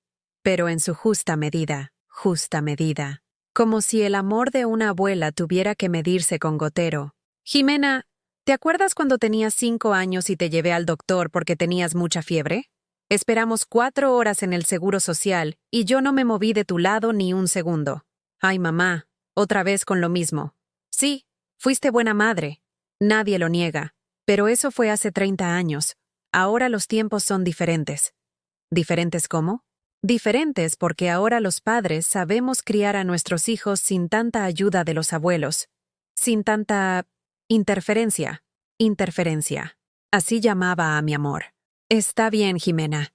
Pero en su justa medida, justa medida. Como si el amor de una abuela tuviera que medirse con gotero. Jimena, ¿te acuerdas cuando tenías 5 años y te llevé al doctor porque tenías mucha fiebre? Esperamos 4 horas en el Seguro Social y yo no me moví de tu lado ni un segundo. Ay, mamá, otra vez con lo mismo. Sí, fuiste buena madre. Nadie lo niega. Pero eso fue hace 30 años. Ahora los tiempos son diferentes. ¿Diferentes cómo? Diferentes porque ahora los padres sabemos criar a nuestros hijos sin tanta ayuda de los abuelos. Sin tanta interferencia. Interferencia. Así llamaba a mi amor. Está bien, Jimena.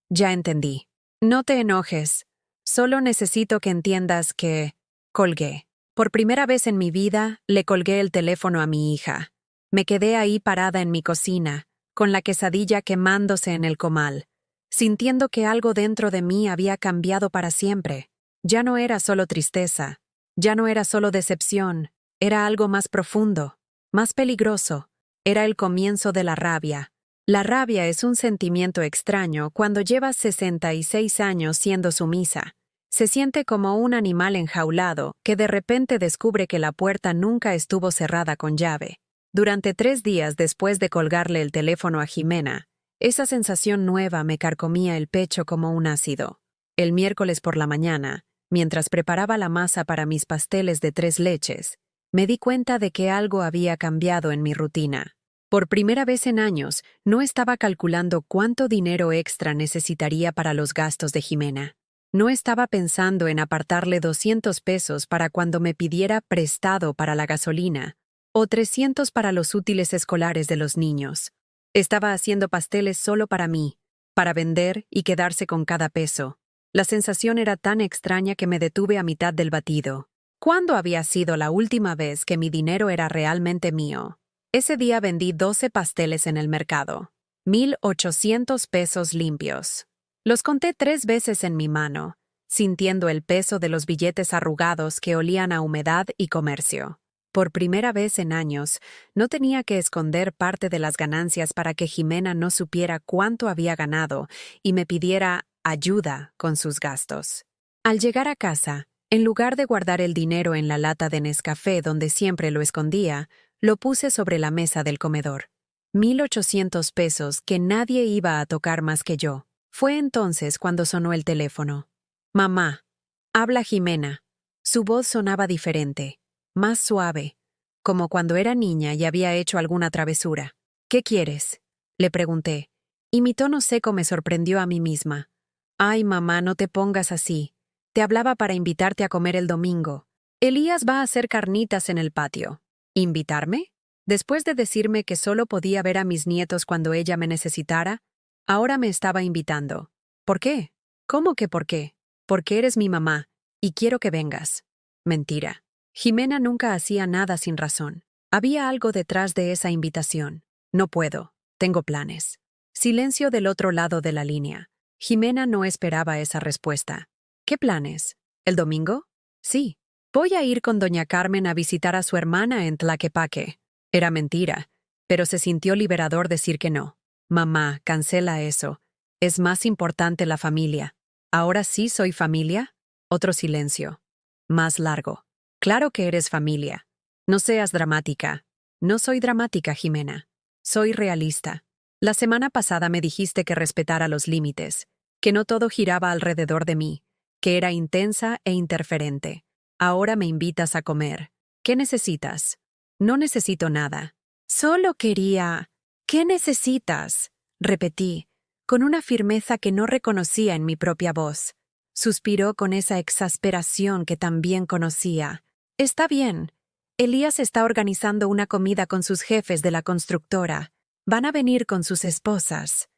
Ya entendí. No te enojes. Solo necesito que entiendas que... Colgué. Por primera vez en mi vida, le colgué el teléfono a mi hija. Me quedé ahí parada en mi cocina, con la quesadilla quemándose en el comal, sintiendo que algo dentro de mí había cambiado para siempre. Ya no era solo tristeza, ya no era solo decepción, era algo más profundo, más peligroso. Era el comienzo de la rabia. La rabia es un sentimiento extraño cuando llevas 66 años siendo sumisa. Se siente como un animal enjaulado que de repente descubre que la puerta nunca estuvo cerrada con llave. Durante 3 días después de colgarle el teléfono a Jimena, esa sensación nueva me carcomía el pecho como un ácido. El miércoles por la mañana, mientras preparaba la masa para mis pasteles de 3 leches, me di cuenta de que algo había cambiado en mi rutina. Por primera vez en años, no estaba calculando cuánto dinero extra necesitaría para los gastos de Jimena. No estaba pensando en apartarle 200 pesos para cuando me pidiera prestado para la gasolina, o 300 para los útiles escolares de los niños. Estaba haciendo pasteles solo para mí, para vender y quedarse con cada peso. La sensación era tan extraña que me detuve a mitad del batido. ¿Cuándo había sido la última vez que mi dinero era realmente mío? Ese día vendí 12 pasteles en el mercado. 1,800 pesos limpios. Los conté 3 veces en mi mano, sintiendo el peso de los billetes arrugados que olían a humedad y comercio. Por primera vez en años, no tenía que esconder parte de las ganancias para que Jimena no supiera cuánto había ganado y me pidiera ayuda con sus gastos. Al llegar a casa, en lugar de guardar el dinero en la lata de Nescafé donde siempre lo escondía, lo puse sobre la mesa del comedor. 1,800 pesos que nadie iba a tocar más que yo. Fue entonces cuando sonó el teléfono. Mamá, habla Jimena. Su voz sonaba diferente. Más suave, como cuando era niña y había hecho alguna travesura. ¿Qué quieres?, le pregunté, y mi tono seco me sorprendió a mí misma. Ay, mamá, no te pongas así. Te hablaba para invitarte a comer el domingo. Elías va a hacer carnitas en el patio. ¿Invitarme? Después de decirme que solo podía ver a mis nietos cuando ella me necesitara, ahora me estaba invitando. ¿Por qué? ¿Cómo que por qué? Porque eres mi mamá, y quiero que vengas. Mentira. Jimena nunca hacía nada sin razón. Había algo detrás de esa invitación. No puedo. Tengo planes. Silencio del otro lado de la línea. Jimena no esperaba esa respuesta. ¿Qué planes? ¿El domingo? Sí. Voy a ir con doña Carmen a visitar a su hermana en Tlaquepaque. Era mentira. pero se sintió liberador decir que no. Mamá, cancela eso. Es más importante la familia. ¿Ahora sí soy familia? Otro silencio. Más largo. Claro que eres familia. No seas dramática. No soy dramática, Jimena. Soy realista. La semana pasada me dijiste que respetara los límites, que no todo giraba alrededor de mí, que era intensa e interferente. Ahora me invitas a comer. ¿Qué necesitas? No necesito nada. Solo quería... ¿Qué necesitas? Repetí, con una firmeza que no reconocía en mi propia voz. Suspiró con esa exasperación que también conocía. Está bien. Elías está organizando una comida con sus jefes de la constructora. Van a venir con sus esposas.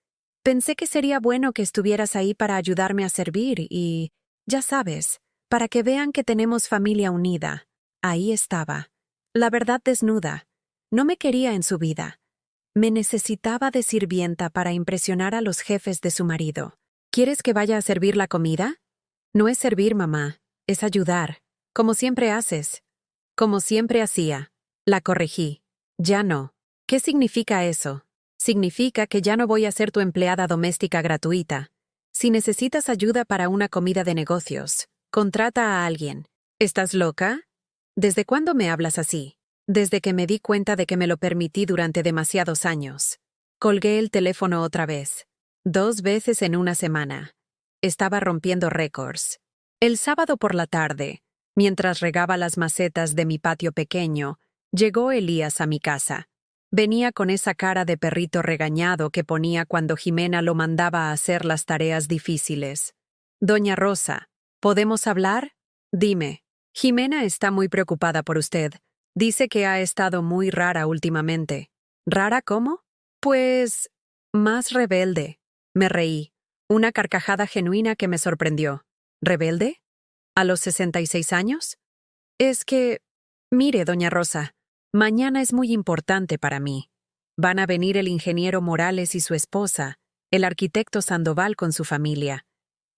Pensé que sería bueno que estuvieras ahí para ayudarme a servir y, ya sabes, para que vean que tenemos familia unida. Ahí estaba. La verdad desnuda. No me quería en su vida. Me necesitaba de sirvienta para impresionar a los jefes de su marido. ¿Quieres que vaya a servir la comida? No es servir, mamá. Es ayudar. Como siempre haces. Como siempre hacía. La corregí. Ya no. ¿Qué significa eso? Significa que ya no voy a ser tu empleada doméstica gratuita. Si necesitas ayuda para una comida de negocios, contrata a alguien. ¿Estás loca? ¿Desde cuándo me hablas así? Desde que me di cuenta de que me lo permití durante demasiados años. Colgué el teléfono otra vez. 2 veces en una semana. Estaba rompiendo récords. El sábado por la tarde, mientras regaba las macetas de mi patio pequeño, llegó Elías a mi casa. Venía con esa cara de perrito regañado que ponía cuando Jimena lo mandaba a hacer las tareas difíciles. Doña Rosa, ¿podemos hablar? Dime. Jimena está muy preocupada por usted. Dice que ha estado muy rara últimamente. ¿Rara cómo? Pues... más rebelde. Me reí. Una carcajada genuina que me sorprendió. ¿Rebelde? ¿A los 66 años? Es que... Mire, doña Rosa, mañana es muy importante para mí. Van a venir el ingeniero Morales y su esposa, el arquitecto Sandoval con su familia.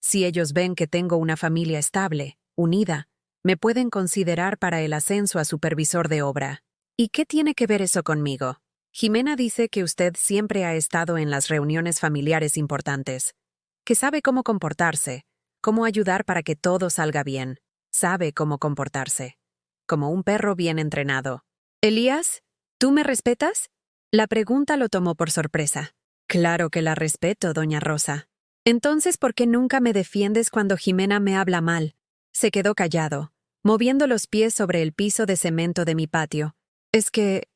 Si ellos ven que tengo una familia estable, unida, me pueden considerar para el ascenso a supervisor de obra. ¿Y qué tiene que ver eso conmigo? Jimena dice que usted siempre ha estado en las reuniones familiares importantes, que sabe cómo comportarse, cómo ayudar para que todo salga bien. Sabe cómo comportarse. Como un perro bien entrenado. Elías, ¿tú me respetas? La pregunta lo tomó por sorpresa. Claro que la respeto, doña Rosa. Entonces, ¿por qué nunca me defiendes cuando Jimena me habla mal? Se quedó callado, moviendo los pies sobre el piso de cemento de mi patio. Es que...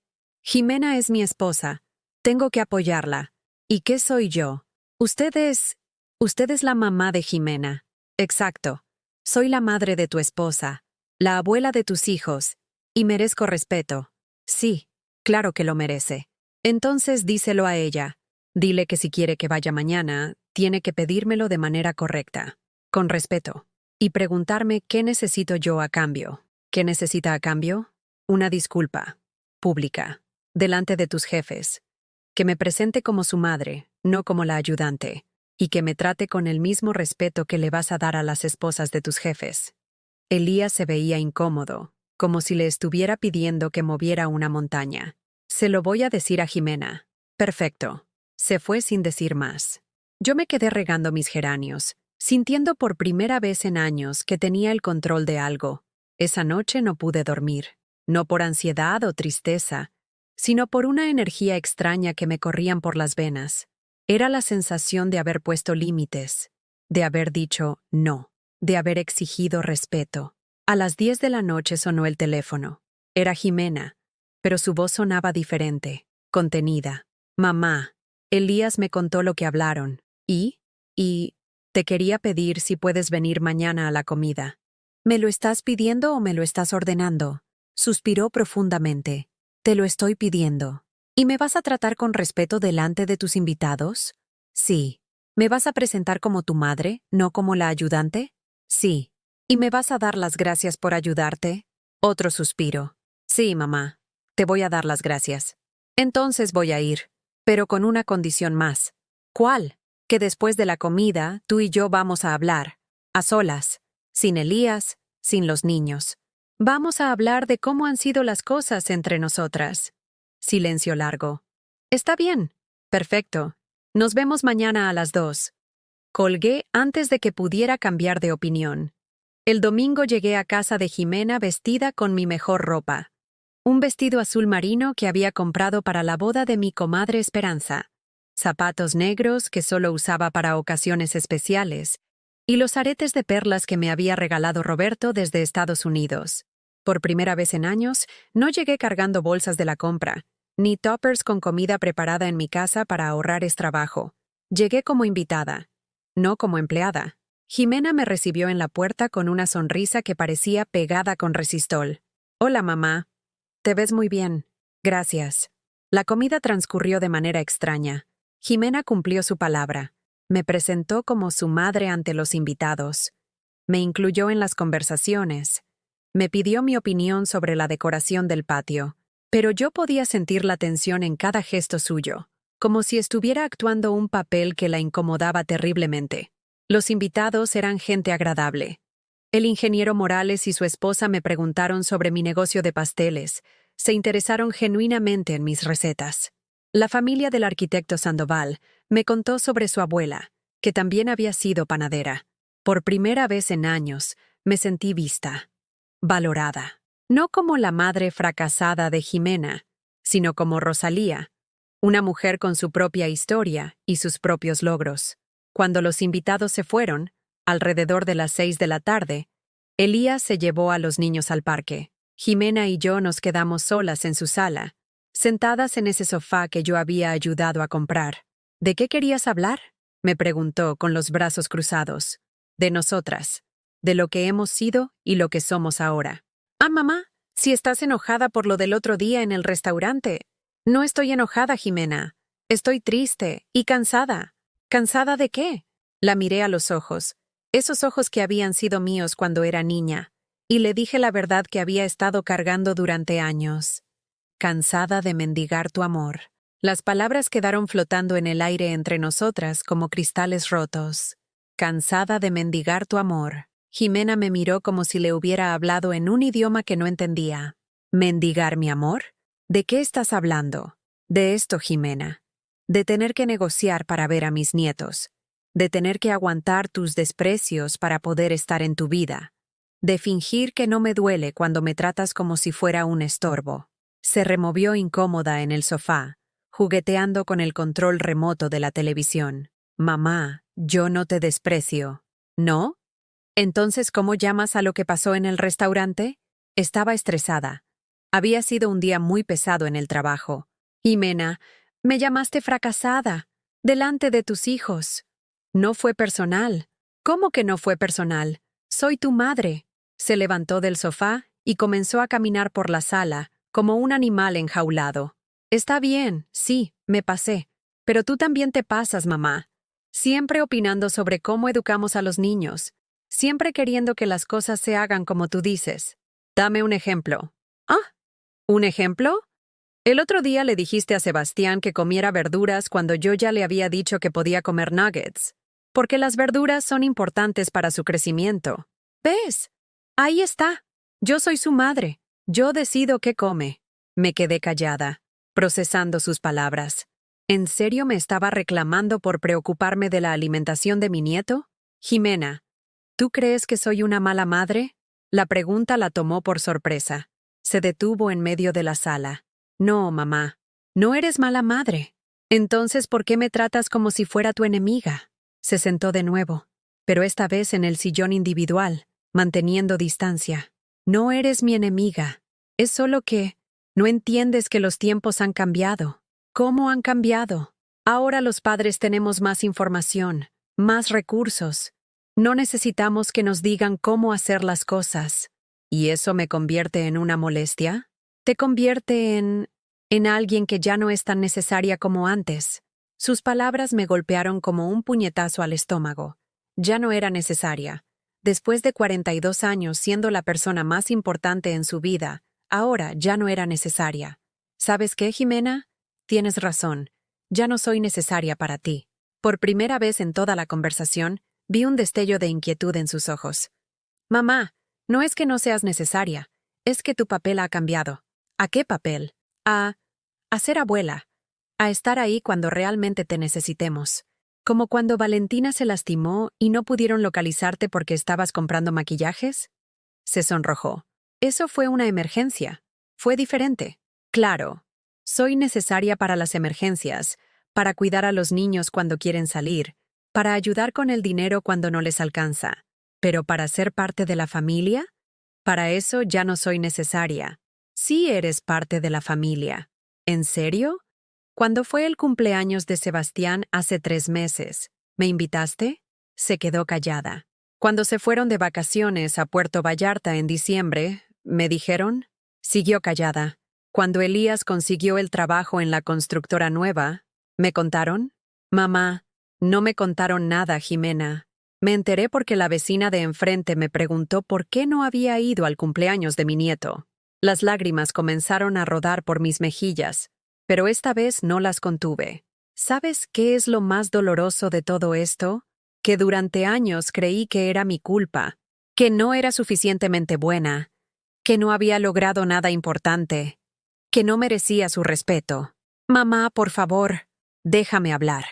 Jimena es mi esposa. Tengo que apoyarla. ¿Y qué soy yo? Usted es la mamá de Jimena. Exacto. Soy la madre de tu esposa, la abuela de tus hijos, y merezco respeto. Sí, claro que lo merece. Entonces díselo a ella. Dile que si quiere que vaya mañana, tiene que pedírmelo de manera correcta, con respeto, y preguntarme qué necesito yo a cambio. ¿Qué necesita a cambio? Una disculpa, pública, delante de tus jefes. Que me presente como su madre, no como la ayudante, y que me trate con el mismo respeto que le vas a dar a las esposas de tus jefes. Elías se veía incómodo, como si le estuviera pidiendo que moviera una montaña. Se lo voy a decir a Jimena. Perfecto. Se fue sin decir más. Yo me quedé regando mis geranios, sintiendo por primera vez en años que tenía el control de algo. Esa noche no pude dormir, no por ansiedad o tristeza, sino por una energía extraña que me corrían por las venas. Era la sensación de haber puesto límites, de haber dicho no, de haber exigido respeto. A las 10 de la noche sonó el teléfono. Era Jimena, pero su voz sonaba diferente, contenida. Mamá, Elías me contó lo que hablaron. ¿Y? Te quería pedir si puedes venir mañana a la comida. ¿Me lo estás pidiendo o me lo estás ordenando? Suspiró profundamente. Te lo estoy pidiendo. ¿Y me vas a tratar con respeto delante de tus invitados? Sí. ¿Me vas a presentar como tu madre, no como la ayudante? Sí. ¿Y me vas a dar las gracias por ayudarte? Otro suspiro. Sí, mamá. Te voy a dar las gracias. Entonces voy a ir, pero con una condición más. ¿Cuál? Que después de la comida, tú y yo vamos a hablar. A solas. Sin Elías, sin los niños. Vamos a hablar de cómo han sido las cosas entre nosotras. Silencio largo. Está bien. Perfecto. Nos vemos mañana a las 2. Colgué antes de que pudiera cambiar de opinión. El domingo llegué a casa de Jimena vestida con mi mejor ropa. Un vestido azul marino que había comprado para la boda de mi comadre Esperanza, zapatos negros que solo usaba para ocasiones especiales, y los aretes de perlas que me había regalado Roberto desde Estados Unidos. Por primera vez en años, no llegué cargando bolsas de la compra, ni toppers con comida preparada en mi casa para ahorrar trabajo. Llegué como invitada, no como empleada. Jimena me recibió en la puerta con una sonrisa que parecía pegada con resistol. «Hola, mamá. Te ves muy bien. Gracias». La comida transcurrió de manera extraña. Jimena cumplió su palabra. Me presentó como su madre ante los invitados. Me incluyó en las conversaciones. Me pidió mi opinión sobre la decoración del patio. Pero yo podía sentir la tensión en cada gesto suyo, como si estuviera actuando un papel que la incomodaba terriblemente. Los invitados eran gente agradable. El ingeniero Morales y su esposa me preguntaron sobre mi negocio de pasteles. Se interesaron genuinamente en mis recetas. La familia del arquitecto Sandoval me contó sobre su abuela, que también había sido panadera. Por primera vez en años, me sentí vista, valorada. No como la madre fracasada de Jimena, sino como Rosalía, una mujer con su propia historia y sus propios logros. Cuando los invitados se fueron, alrededor de las 6 de la tarde, Elías se llevó a los niños al parque. Jimena y yo nos quedamos solas en su sala, sentadas en ese sofá que yo había ayudado a comprar. ¿De qué querías hablar?, me preguntó con los brazos cruzados. De nosotras, de lo que hemos sido y lo que somos ahora. «Ah, mamá, si estás enojada por lo del otro día en el restaurante». «No estoy enojada, Jimena. Estoy triste y cansada». «¿Cansada de qué?». La miré a los ojos, esos ojos que habían sido míos cuando era niña, y le dije la verdad que había estado cargando durante años. «Cansada de mendigar tu amor». Las palabras quedaron flotando en el aire entre nosotras como cristales rotos. «Cansada de mendigar tu amor». Jimena me miró como si le hubiera hablado en un idioma que no entendía. «¿Mendigar mi amor? ¿De qué estás hablando?». «De esto, Jimena. De tener que negociar para ver a mis nietos. De tener que aguantar tus desprecios para poder estar en tu vida. De fingir que no me duele cuando me tratas como si fuera un estorbo». Se removió incómoda en el sofá, jugueteando con el control remoto de la televisión. «Mamá, yo no te desprecio». «¿No? Entonces, ¿cómo llamas a lo que pasó en el restaurante?». Estaba estresada. Había sido un día muy pesado en el trabajo. «Jimena, me llamaste fracasada, delante de tus hijos». «No fue personal». «¿Cómo que no fue personal? Soy tu madre». Se levantó del sofá y comenzó a caminar por la sala, como un animal enjaulado. «Está bien, sí, me pasé. Pero tú también te pasas, mamá. Siempre opinando sobre cómo educamos a los niños. Siempre queriendo que las cosas se hagan como tú dices. Dame un ejemplo». «¿Ah? ¿Un ejemplo? El otro día le dijiste a Sebastián que comiera verduras cuando yo ya le había dicho que podía comer nuggets. Porque las verduras son importantes para su crecimiento. ¿Ves? Ahí está. Yo soy su madre. Yo decido qué come». Me quedé callada, procesando sus palabras. ¿En serio me estaba reclamando por preocuparme de la alimentación de mi nieto? «Jimena, ¿tú crees que soy una mala madre?». La pregunta la tomó por sorpresa. Se detuvo en medio de la sala. «No, mamá. No eres mala madre. Entonces, ¿por qué me tratas como si fuera tu enemiga?». Se sentó de nuevo, pero esta vez en el sillón individual, manteniendo distancia. «No eres mi enemiga. Es solo que no entiendes que los tiempos han cambiado». «¿Cómo han cambiado?». Ahora los padres tenemos más información, más recursos. No necesitamos que nos digan cómo hacer las cosas». ¿Y eso me convierte en una molestia? ¿Te convierte en alguien que ya no es tan necesaria como antes? Sus palabras me golpearon como un puñetazo al estómago. Ya no era necesaria. Después de 42 años siendo la persona más importante en su vida, ahora ya no era necesaria. ¿Sabes qué, Jimena? Tienes razón. Ya no soy necesaria para ti. Por primera vez en toda la conversación, vi un destello de inquietud en sus ojos. «Mamá, no es que no seas necesaria, es que tu papel ha cambiado». «¿A qué papel?». A ser abuela. a estar ahí cuando realmente te necesitemos. Como cuando Valentina se lastimó y no pudieron localizarte porque estabas comprando maquillajes. Se sonrojó. Eso fue una emergencia. Fue diferente. Claro. Soy necesaria para las emergencias, para cuidar a los niños cuando quieren salir, para ayudar con el dinero cuando no les alcanza. Pero para ser parte de la familia, para eso ya no soy necesaria. Sí eres parte de la familia. ¿En serio? Cuando fue el cumpleaños de Sebastián hace 3 meses, ¿me invitaste? Se quedó callada. Cuando se fueron de vacaciones a Puerto Vallarta en diciembre, ¿me dijeron? Siguió callada. Cuando Elías consiguió el trabajo en la constructora nueva, ¿me contaron? Mamá, no me contaron nada, Jimena. Me enteré porque la vecina de enfrente me preguntó por qué no había ido al cumpleaños de mi nieto. Las lágrimas comenzaron a rodar por mis mejillas, pero esta vez no las contuve. ¿Sabes qué es lo más doloroso de todo esto? Que durante años creí que era mi culpa, que no era suficientemente buena, que no había logrado nada importante, que no merecía su respeto. Mamá, por favor, déjame hablar.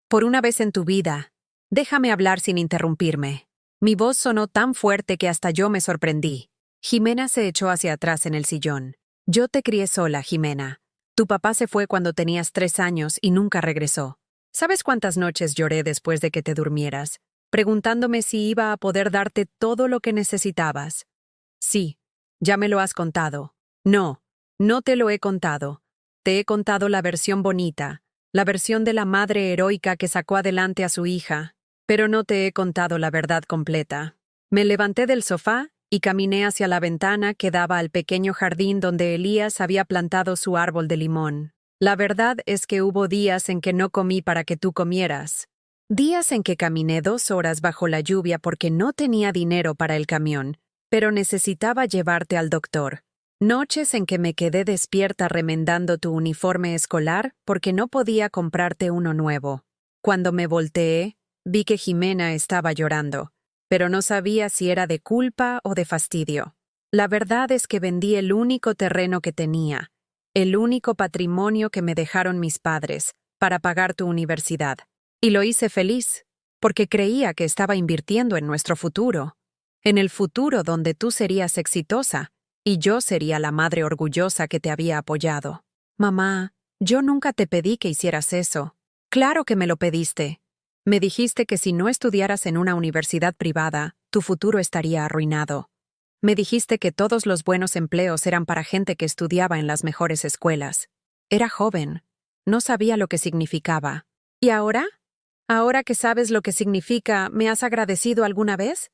Por una vez en tu vida, déjame hablar sin interrumpirme. Mi voz sonó tan fuerte que hasta yo me sorprendí. Jimena se echó hacia atrás en el sillón. Yo te crié sola, Jimena. Tu papá se fue cuando tenías 3 años y nunca regresó. ¿Sabes cuántas noches lloré después de que te durmieras, preguntándome si iba a poder darte todo lo que necesitabas? Sí, ya me lo has contado. No, no te lo he contado. Te he contado la versión bonita, la versión de la madre heroica que sacó adelante a su hija, pero no te he contado la verdad completa. Me levanté del sofá y caminé hacia la ventana que daba al pequeño jardín donde Elías había plantado su árbol de limón. La verdad es que hubo días en que no comí para que tú comieras. Días en que caminé 2 horas bajo la lluvia porque no tenía dinero para el camión, pero necesitaba llevarte al doctor. Noches en que me quedé despierta remendando tu uniforme escolar porque no podía comprarte uno nuevo. Cuando me volteé, vi que Jimena estaba llorando, pero no sabía si era de culpa o de fastidio. La verdad es que vendí el único terreno que tenía, el único patrimonio que me dejaron mis padres, para pagar tu universidad. Y lo hice feliz, porque creía que estaba invirtiendo en nuestro futuro, en el futuro donde tú serías exitosa y yo sería la madre orgullosa que te había apoyado. Mamá, yo nunca te pedí que hicieras eso. Claro que me lo pediste. Me dijiste que si no estudiaras en una universidad privada, tu futuro estaría arruinado. Me dijiste que todos los buenos empleos eran para gente que estudiaba en las mejores escuelas. Era joven. No sabía lo que significaba. ¿Y ahora? ¿Ahora que sabes lo que significa, me has agradecido alguna vez?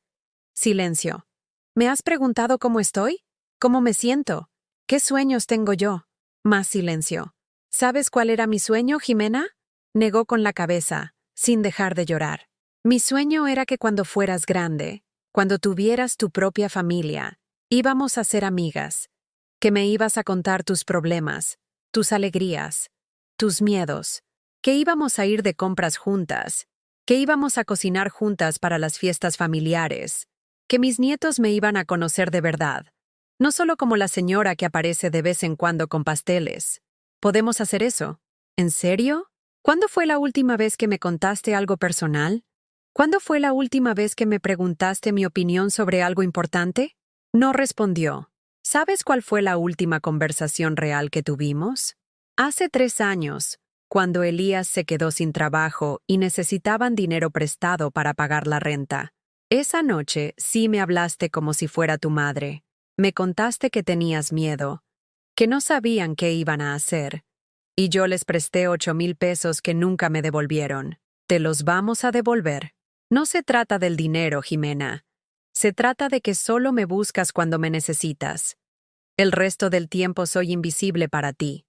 Silencio. ¿Me has preguntado cómo estoy? ¿Cómo me siento? ¿Qué sueños tengo yo? Más silencio. ¿Sabes cuál era mi sueño, Jimena? Negó con la cabeza, sin dejar de llorar. Mi sueño era que cuando fueras grande, cuando tuvieras tu propia familia, íbamos a ser amigas, que me ibas a contar tus problemas, tus alegrías, tus miedos, que íbamos a ir de compras juntas, que íbamos a cocinar juntas para las fiestas familiares, que mis nietos me iban a conocer de verdad, no solo como la señora que aparece de vez en cuando con pasteles. ¿Podemos hacer eso? ¿En serio? ¿Cuándo fue la última vez que me contaste algo personal? ¿Cuándo fue la última vez que me preguntaste mi opinión sobre algo importante? No respondió. ¿Sabes cuál fue la última conversación real que tuvimos? Hace 3 años, cuando Elías se quedó sin trabajo y necesitaban dinero prestado para pagar la renta. Esa noche sí me hablaste como si fuera tu madre. Me contaste que tenías miedo, que no sabían qué iban a hacer. Y yo les presté 8,000 pesos que nunca me devolvieron. Te los vamos a devolver. No se trata del dinero, Jimena. Se trata de que solo me buscas cuando me necesitas. El resto del tiempo soy invisible para ti.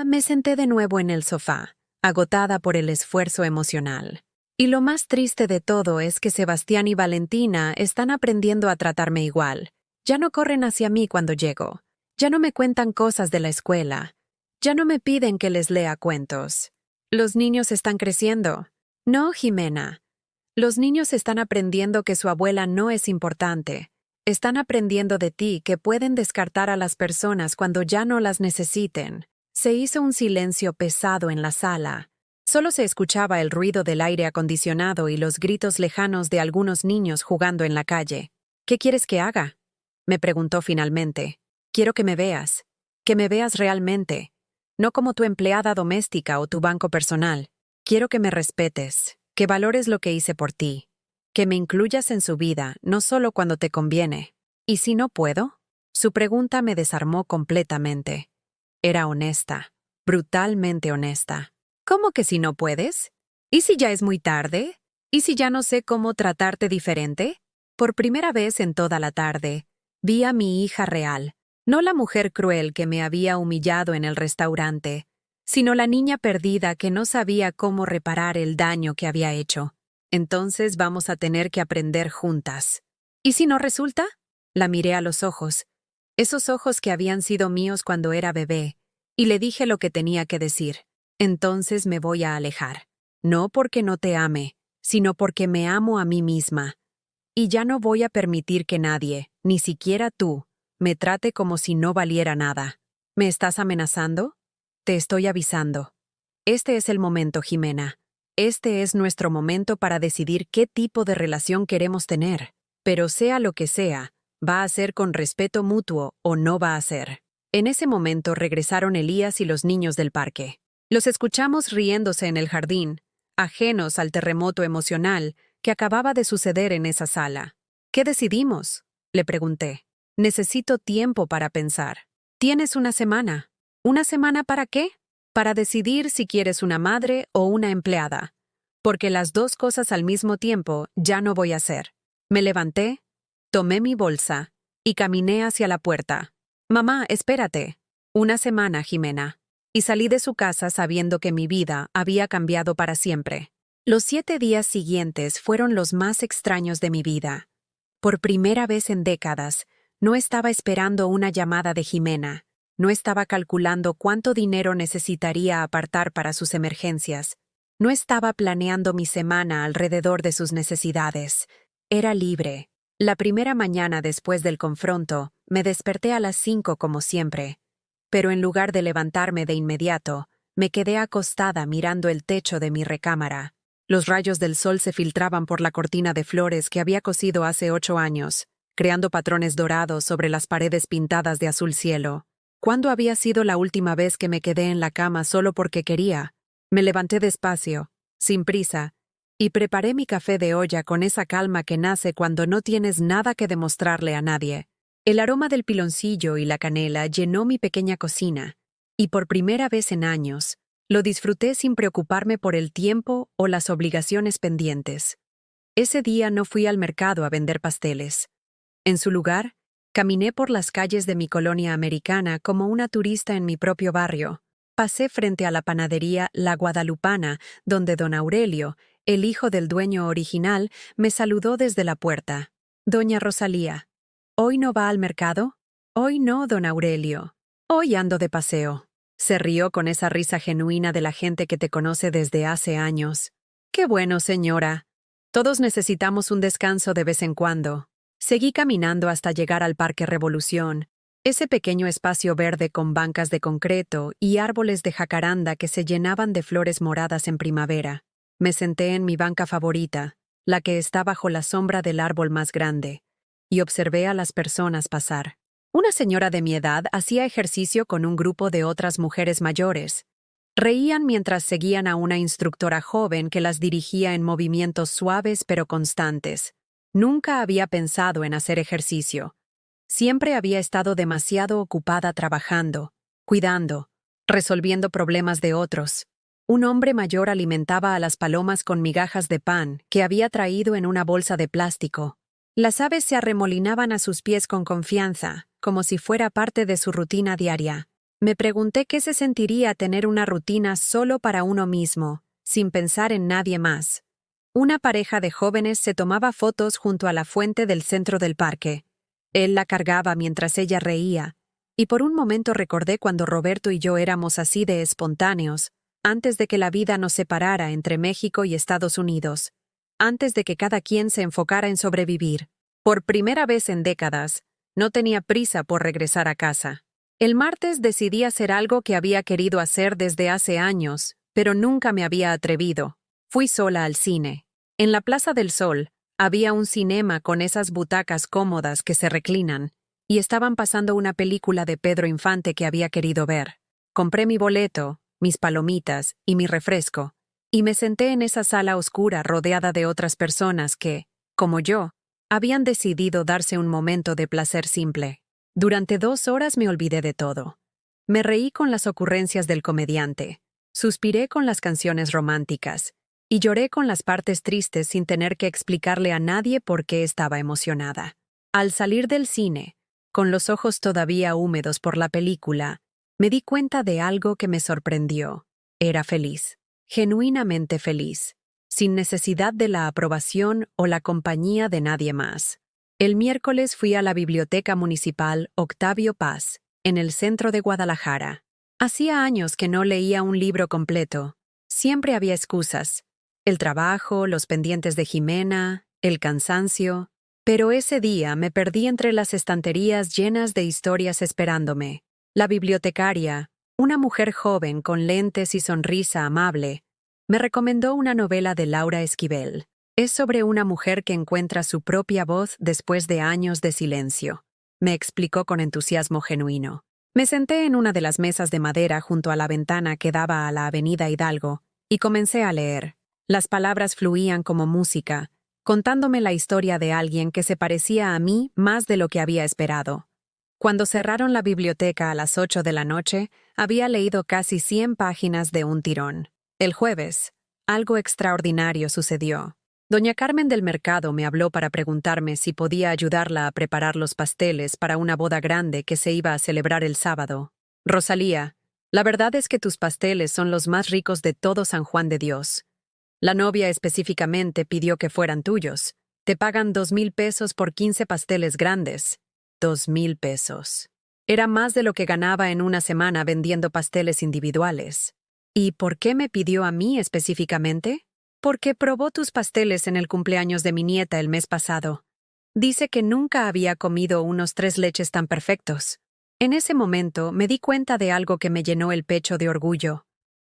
Me senté de nuevo en el sofá, agotada por el esfuerzo emocional. Y lo más triste de todo es que Sebastián y Valentina están aprendiendo a tratarme igual. Ya no corren hacia mí cuando llego. Ya no me cuentan cosas de la escuela. Ya no me piden que les lea cuentos. Los niños están creciendo. No, Jimena. Los niños están aprendiendo que su abuela no es importante. Están aprendiendo de ti que pueden descartar a las personas cuando ya no las necesiten. Se hizo un silencio pesado en la sala. Solo se escuchaba el ruido del aire acondicionado y los gritos lejanos de algunos niños jugando en la calle. ¿Qué quieres que haga?, me preguntó finalmente. Quiero que me veas realmente, no como tu empleada doméstica o tu banco personal. Quiero que me respetes, que valores lo que hice por ti, que me incluyas en su vida, no solo cuando te conviene. ¿Y si no puedo? Su pregunta me desarmó completamente. Era honesta, brutalmente honesta. ¿Cómo que si no puedes? ¿Y si ya es muy tarde? ¿Y si ya no sé cómo tratarte diferente? Por primera vez en toda la tarde, vi a mi hija real, no la mujer cruel que me había humillado en el restaurante, sino la niña perdida que no sabía cómo reparar el daño que había hecho. Entonces vamos a tener que aprender juntas. ¿Y si no resulta? La miré a los ojos, esos ojos que habían sido míos cuando era bebé, y le dije lo que tenía que decir. Entonces me voy a alejar. No porque no te ame, sino porque me amo a mí misma. Y ya no voy a permitir que nadie, ni siquiera tú, me trate como si no valiera nada. ¿Me estás amenazando? Te estoy avisando. Este es el momento, Jimena. Este es nuestro momento para decidir qué tipo de relación queremos tener. Pero sea lo que sea, ¿va a ser con respeto mutuo o no va a ser? En ese momento regresaron Elías y los niños del parque. Los escuchamos riéndose en el jardín, ajenos al terremoto emocional que acababa de suceder en esa sala. ¿Qué decidimos?, le pregunté. Necesito tiempo para pensar. Tienes una semana. ¿Una semana para qué? Para decidir si quieres una madre o una empleada. Porque las dos cosas al mismo tiempo ya no voy a hacer. Me levanté, tomé mi bolsa y caminé hacia la puerta. Mamá, espérate. Una semana, Jimena. Y salí de su casa sabiendo que mi vida había cambiado para siempre. Los 7 días siguientes fueron los más extraños de mi vida. Por primera vez en décadas, no estaba esperando una llamada de Jimena. No estaba calculando cuánto dinero necesitaría apartar para sus emergencias. No estaba planeando mi semana alrededor de sus necesidades. Era libre. La primera mañana después del confronto, me desperté a las 5 como siempre. Pero en lugar de levantarme de inmediato, me quedé acostada mirando el techo de mi recámara. Los rayos del sol se filtraban por la cortina de flores que había cosido hace 8 años, creando patrones dorados sobre las paredes pintadas de azul cielo. ¿Cuándo había sido la última vez que me quedé en la cama solo porque quería? Me levanté despacio, sin prisa, y preparé mi café de olla con esa calma que nace cuando no tienes nada que demostrarle a nadie. El aroma del piloncillo y la canela llenó mi pequeña cocina, y por primera vez en años, lo disfruté sin preocuparme por el tiempo o las obligaciones pendientes. Ese día no fui al mercado a vender pasteles. En su lugar, caminé por las calles de mi colonia americana como una turista en mi propio barrio. Pasé frente a la panadería La Guadalupana, donde don Aurelio, el hijo del dueño original, me saludó desde la puerta. Doña Rosalía, ¿hoy no va al mercado? Hoy no, don Aurelio. Hoy ando de paseo. Se rió con esa risa genuina de la gente que te conoce desde hace años. Qué bueno, señora. Todos necesitamos un descanso de vez en cuando. Seguí caminando hasta llegar al Parque Revolución, ese pequeño espacio verde con bancas de concreto y árboles de jacaranda que se llenaban de flores moradas en primavera. Me senté en mi banca favorita, la que está bajo la sombra del árbol más grande, y observé a las personas pasar. Una señora de mi edad hacía ejercicio con un grupo de otras mujeres mayores. Reían mientras seguían a una instructora joven que las dirigía en movimientos suaves pero constantes. Nunca había pensado en hacer ejercicio. Siempre había estado demasiado ocupada trabajando, cuidando, resolviendo problemas de otros. Un hombre mayor alimentaba a las palomas con migajas de pan que había traído en una bolsa de plástico. Las aves se arremolinaban a sus pies con confianza, como si fuera parte de su rutina diaria. Me pregunté qué se sentiría tener una rutina solo para uno mismo, sin pensar en nadie más. Una pareja de jóvenes se tomaba fotos junto a la fuente del centro del parque. Él la cargaba mientras ella reía, y por un momento recordé cuando Roberto y yo éramos así de espontáneos, antes de que la vida nos separara entre México y Estados Unidos, antes de que cada quien se enfocara en sobrevivir. Por primera vez en décadas, no tenía prisa por regresar a casa. El martes decidí hacer algo que había querido hacer desde hace años, pero nunca me había atrevido. Fui sola al cine. En la Plaza del Sol había un cinema con esas butacas cómodas que se reclinan, y estaban pasando una película de Pedro Infante que había querido ver. Compré mi boleto, mis palomitas y mi refresco, y me senté en esa sala oscura rodeada de otras personas que, como yo, habían decidido darse un momento de placer simple. Durante 2 horas me olvidé de todo. Me reí con las ocurrencias del comediante, suspiré con las canciones románticas, y lloré con las partes tristes sin tener que explicarle a nadie por qué estaba emocionada. Al salir del cine, con los ojos todavía húmedos por la película, me di cuenta de algo que me sorprendió. Era feliz, genuinamente feliz, sin necesidad de la aprobación o la compañía de nadie más. El miércoles fui a la Biblioteca Municipal Octavio Paz, en el centro de Guadalajara. Hacía años que no leía un libro completo. Siempre había excusas. El trabajo, los pendientes de Jimena, el cansancio. Pero ese día me perdí entre las estanterías llenas de historias esperándome. La bibliotecaria, una mujer joven con lentes y sonrisa amable, me recomendó una novela de Laura Esquivel. Es sobre una mujer que encuentra su propia voz después de años de silencio. Me explicó con entusiasmo genuino. Me senté en una de las mesas de madera junto a la ventana que daba a la avenida Hidalgo y comencé a leer. Las palabras fluían como música, contándome la historia de alguien que se parecía a mí más de lo que había esperado. Cuando cerraron la biblioteca a las 8 de la noche, había leído casi 100 páginas de un tirón. El jueves, algo extraordinario sucedió. Doña Carmen del Mercado me habló para preguntarme si podía ayudarla a preparar los pasteles para una boda grande que se iba a celebrar el sábado. Rosalía, la verdad es que tus pasteles son los más ricos de todo San Juan de Dios. La novia específicamente pidió que fueran tuyos. Te pagan 2,000 pesos por 15 pasteles grandes. 2,000 pesos. Era más de lo que ganaba en una semana vendiendo pasteles individuales. ¿Y por qué me pidió a mí específicamente? Porque probó tus pasteles en el cumpleaños de mi nieta el mes pasado. Dice que nunca había comido unos 3 leches tan perfectos. En ese momento me di cuenta de algo que me llenó el pecho de orgullo.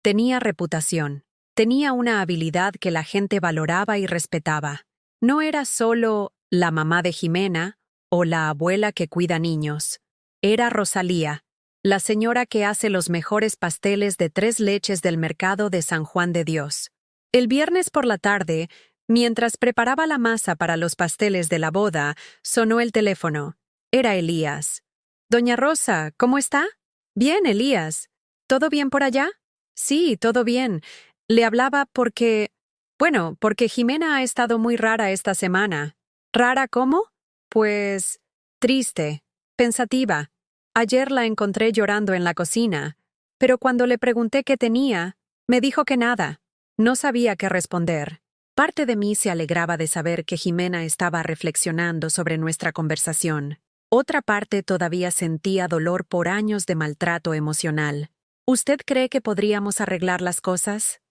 Tenía reputación. Tenía una habilidad que la gente valoraba y respetaba. No era solo la mamá de Jimena o la abuela que cuida niños. Era Rosalía, la señora que hace los mejores pasteles de 3 leches del mercado de San Juan de Dios. El viernes por la tarde, mientras preparaba la masa para los pasteles de la boda, sonó el teléfono. Era Elías. «Doña Rosa, ¿cómo está?» «Bien, Elías. ¿Todo bien por allá?» «Sí, todo bien. Le hablaba porque Jimena ha estado muy rara esta semana». «¿Rara cómo?» «Pues, triste, pensativa. Ayer la encontré llorando en la cocina, pero cuando le pregunté qué tenía, me dijo que nada. No sabía qué responder. Parte de mí se alegraba de saber que Jimena estaba reflexionando sobre nuestra conversación. Otra parte todavía sentía dolor por años de maltrato emocional. «¿Usted cree que podríamos arreglar las cosas?»,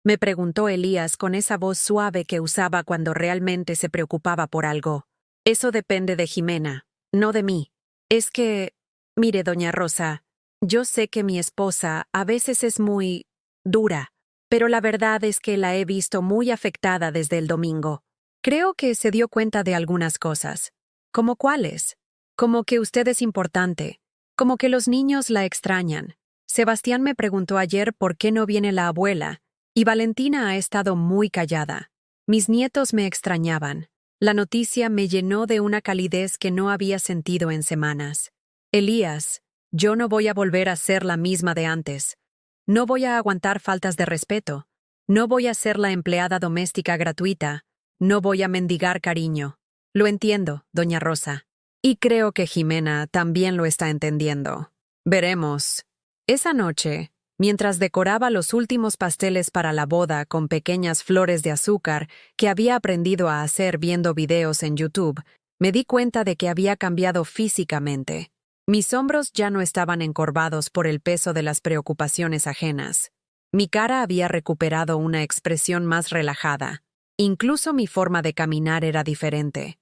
me preguntó Elías con esa voz suave que usaba cuando realmente se preocupaba por algo. «Eso depende de Jimena, no de mí. Es que, mire, doña Rosa, yo sé que mi esposa a veces es muy dura, pero la verdad es que la he visto muy afectada desde el domingo. Creo que se dio cuenta de algunas cosas. ¿Cómo cuáles? Como que usted es importante, como que los niños la extrañan. Sebastián me preguntó ayer por qué no viene la abuela, y Valentina ha estado muy callada. Mis nietos me extrañaban. La noticia me llenó de una calidez que no había sentido en semanas. Elías, yo no voy a volver a ser la misma de antes. No voy a aguantar faltas de respeto. No voy a ser la empleada doméstica gratuita. No voy a mendigar cariño. Lo entiendo, doña Rosa. Y creo que Jimena también lo está entendiendo. Veremos». Esa noche, mientras decoraba los últimos pasteles para la boda con pequeñas flores de azúcar que había aprendido a hacer viendo videos en YouTube, me di cuenta de que había cambiado físicamente. Mis hombros ya no estaban encorvados por el peso de las preocupaciones ajenas. Mi cara había recuperado una expresión más relajada. Incluso mi forma de caminar era diferente.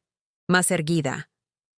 Más erguida.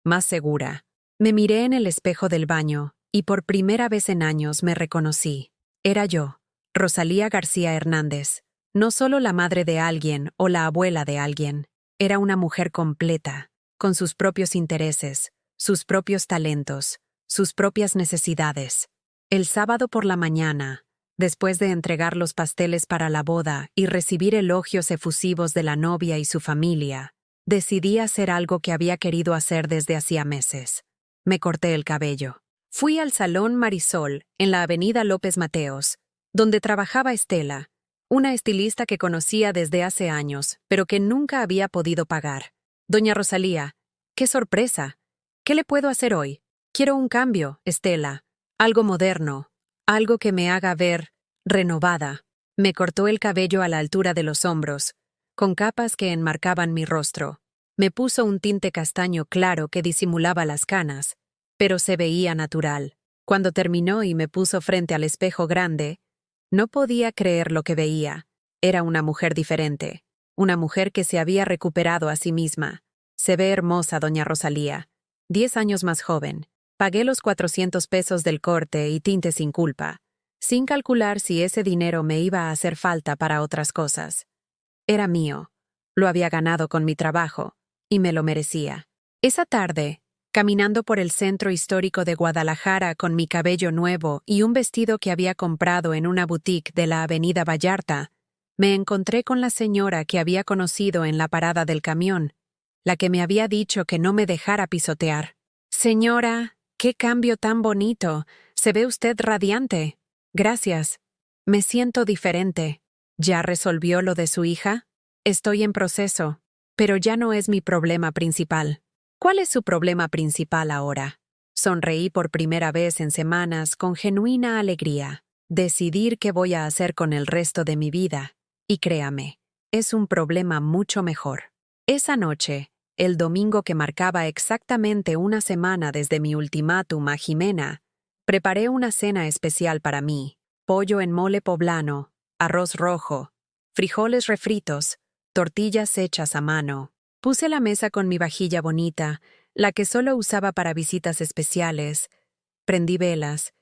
Más segura. Me miré en el espejo del baño y por primera vez en años me reconocí. Era yo, Rosalía García Hernández, no solo la madre de alguien o la abuela de alguien. Era una mujer completa, con sus propios intereses, sus propios talentos, sus propias necesidades. El sábado por la mañana, después de entregar los pasteles para la boda y recibir elogios efusivos de la novia y su familia, decidí hacer algo que había querido hacer desde hacía meses. Me corté el cabello. Fui al Salón Marisol, en la avenida López Mateos, donde trabajaba Estela, una estilista que conocía desde hace años, pero que nunca había podido pagar. Doña Rosalía, ¡qué sorpresa! ¿Qué le puedo hacer hoy? Quiero un cambio, Estela. Algo moderno. Algo que me haga ver renovada. Me cortó el cabello a la altura de los hombros, con capas que enmarcaban mi rostro. Me puso un tinte castaño claro que disimulaba las canas, pero se veía natural. Cuando terminó y me puso frente al espejo grande, no podía creer lo que veía. Era una mujer diferente, una mujer que se había recuperado a sí misma. Se ve hermosa, doña Rosalía. 10 años más joven. Pagué los 400 pesos del corte y tinte sin culpa, sin calcular si ese dinero me iba a hacer falta para otras cosas. Era mío. Lo había ganado con mi trabajo, y me lo merecía. Esa tarde, caminando por el centro histórico de Guadalajara con mi cabello nuevo y un vestido que había comprado en una boutique de la Avenida Vallarta, me encontré con la señora que había conocido en la parada del camión, la que me había dicho que no me dejara pisotear. «Señora, qué cambio tan bonito. Se ve usted radiante». «Gracias. Me siento diferente». «¿Ya resolvió lo de su hija?» «Estoy en proceso, pero ya no es mi problema principal». «¿Cuál es su problema principal ahora?» Sonreí por primera vez en semanas con genuina alegría. Decidir qué voy a hacer con el resto de mi vida. Y créame, es un problema mucho mejor. Esa noche, el domingo que marcaba exactamente una semana desde mi ultimátum a Jimena, preparé una cena especial para mí. Pollo en mole poblano, arroz rojo, frijoles refritos, tortillas hechas a mano. Puse la mesa con mi vajilla bonita, la que solo usaba para visitas especiales, prendí velas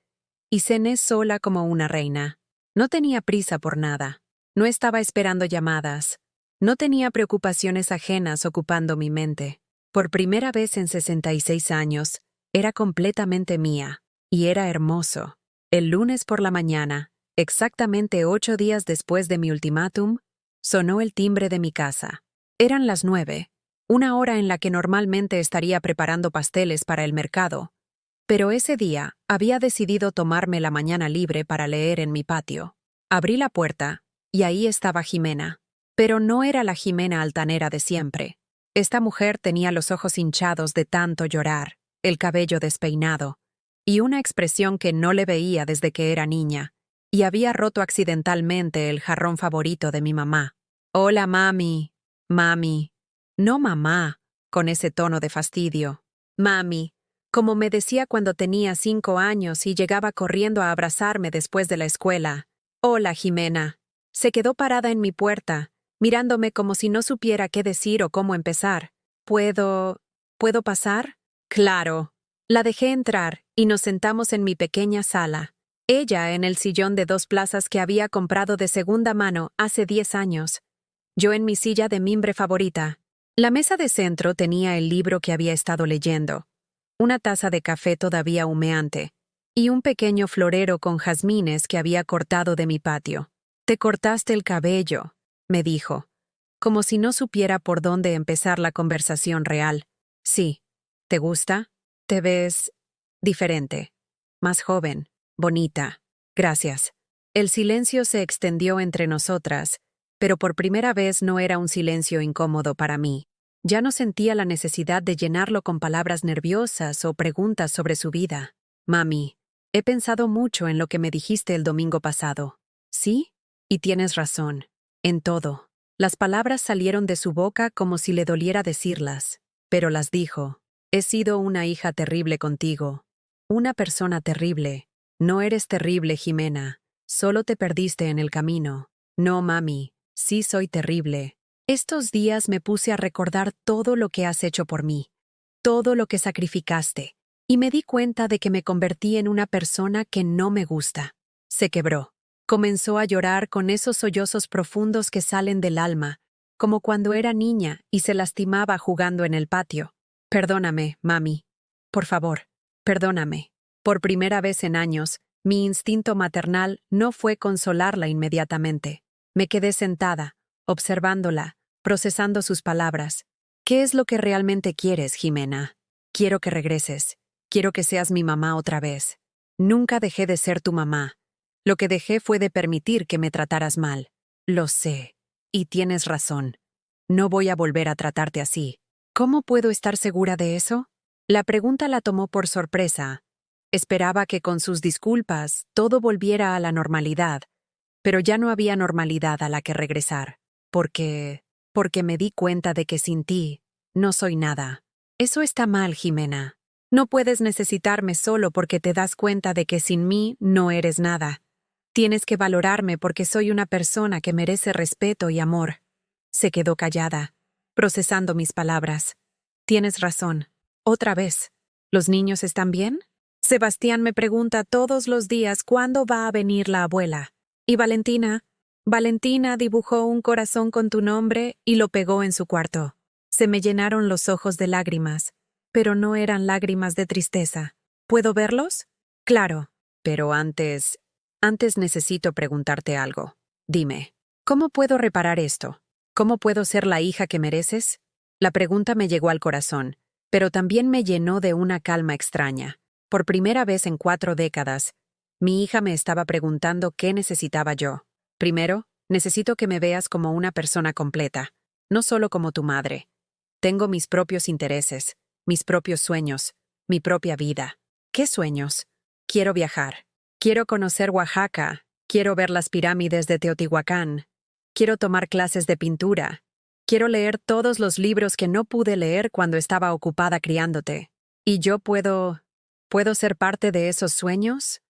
y cené sola como una reina. No tenía prisa por nada, no estaba esperando llamadas, no tenía preocupaciones ajenas ocupando mi mente. Por primera vez en 66 años, era completamente mía, y era hermoso. El lunes por la mañana, exactamente 8 días después de mi ultimátum, sonó el timbre de mi casa. Eran las 9, una hora en la que normalmente estaría preparando pasteles para el mercado, pero ese día había decidido tomarme la mañana libre para leer en mi patio. Abrí la puerta, y ahí estaba Jimena. Pero no era la Jimena altanera de siempre. Esta mujer tenía los ojos hinchados de tanto llorar, el cabello despeinado, y una expresión que no le veía desde que era niña, y había roto accidentalmente el jarrón favorito de mi mamá. «Hola, mami. Mami». No mamá, con ese tono de fastidio. «Mami», como me decía cuando tenía 5 años y llegaba corriendo a abrazarme después de la escuela. «Hola, Jimena». Se quedó parada en mi puerta, mirándome como si no supiera qué decir o cómo empezar. ¿Puedo pasar?» «Claro». La dejé entrar y nos sentamos en mi pequeña sala. Ella en el sillón de 2 plazas que había comprado de segunda mano hace 10 años. Yo en mi silla de mimbre favorita. La mesa de centro tenía el libro que había estado leyendo, una taza de café todavía humeante, y un pequeño florero con jazmines que había cortado de mi patio. «Te cortaste el cabello», me dijo, como si no supiera por dónde empezar la conversación real. «Sí. ¿Te gusta? Te ves diferente. Más joven. Bonita. Gracias». El silencio se extendió entre nosotras, pero por primera vez no era un silencio incómodo para mí. Ya no sentía la necesidad de llenarlo con palabras nerviosas o preguntas sobre su vida. «Mami, he pensado mucho en lo que me dijiste el domingo pasado». «¿Sí? Y tienes razón. En todo». Las palabras salieron de su boca como si le doliera decirlas, pero las dijo. «He sido una hija terrible contigo. Una persona terrible. No eres terrible, Jimena. Solo te perdiste en el camino». «No, mami. Sí soy terrible. Estos días me puse a recordar todo lo que has hecho por mí, todo lo que sacrificaste, y me di cuenta de que me convertí en una persona que no me gusta. Se quebró. Comenzó a llorar con esos sollozos profundos que salen del alma, como cuando era niña y se lastimaba jugando en el patio. Perdóname, mami. Por favor, perdóname. Por primera vez en años, mi instinto maternal no fue consolarla inmediatamente. Me quedé sentada, observándola, procesando sus palabras. ¿Qué es lo que realmente quieres, Jimena? Quiero que regreses. Quiero que seas mi mamá otra vez. Nunca dejé de ser tu mamá. Lo que dejé fue de permitir que me trataras mal. Lo sé. Y tienes razón. No voy a volver a tratarte así. ¿Cómo puedo estar segura de eso? La pregunta la tomó por sorpresa. Esperaba que con sus disculpas todo volviera a la normalidad, pero ya no había normalidad a la que regresar. Porque me di cuenta de que sin ti no soy nada. Eso está mal, Jimena. No puedes necesitarme solo porque te das cuenta de que sin mí no eres nada. Tienes que valorarme porque soy una persona que merece respeto y amor. Se quedó callada, procesando mis palabras. Tienes razón. Otra vez. ¿Los niños están bien? Sebastián me pregunta todos los días cuándo va a venir la abuela. ¿Y Valentina? Valentina dibujó un corazón con tu nombre y lo pegó en su cuarto. Se me llenaron los ojos de lágrimas, pero no eran lágrimas de tristeza. ¿Puedo verlos? Claro, pero antes necesito preguntarte algo. Dime, ¿cómo puedo reparar esto? ¿Cómo puedo ser la hija que mereces? La pregunta me llegó al corazón, pero también me llenó de una calma extraña. Por primera vez en 4 décadas, mi hija me estaba preguntando qué necesitaba yo. Primero, necesito que me veas como una persona completa, no solo como tu madre. Tengo mis propios intereses, mis propios sueños, mi propia vida. ¿Qué sueños? Quiero viajar. Quiero conocer Oaxaca. Quiero ver las pirámides de Teotihuacán. Quiero tomar clases de pintura. Quiero leer todos los libros que no pude leer cuando estaba ocupada criándote. ¿Y yo puedo ser parte de esos sueños?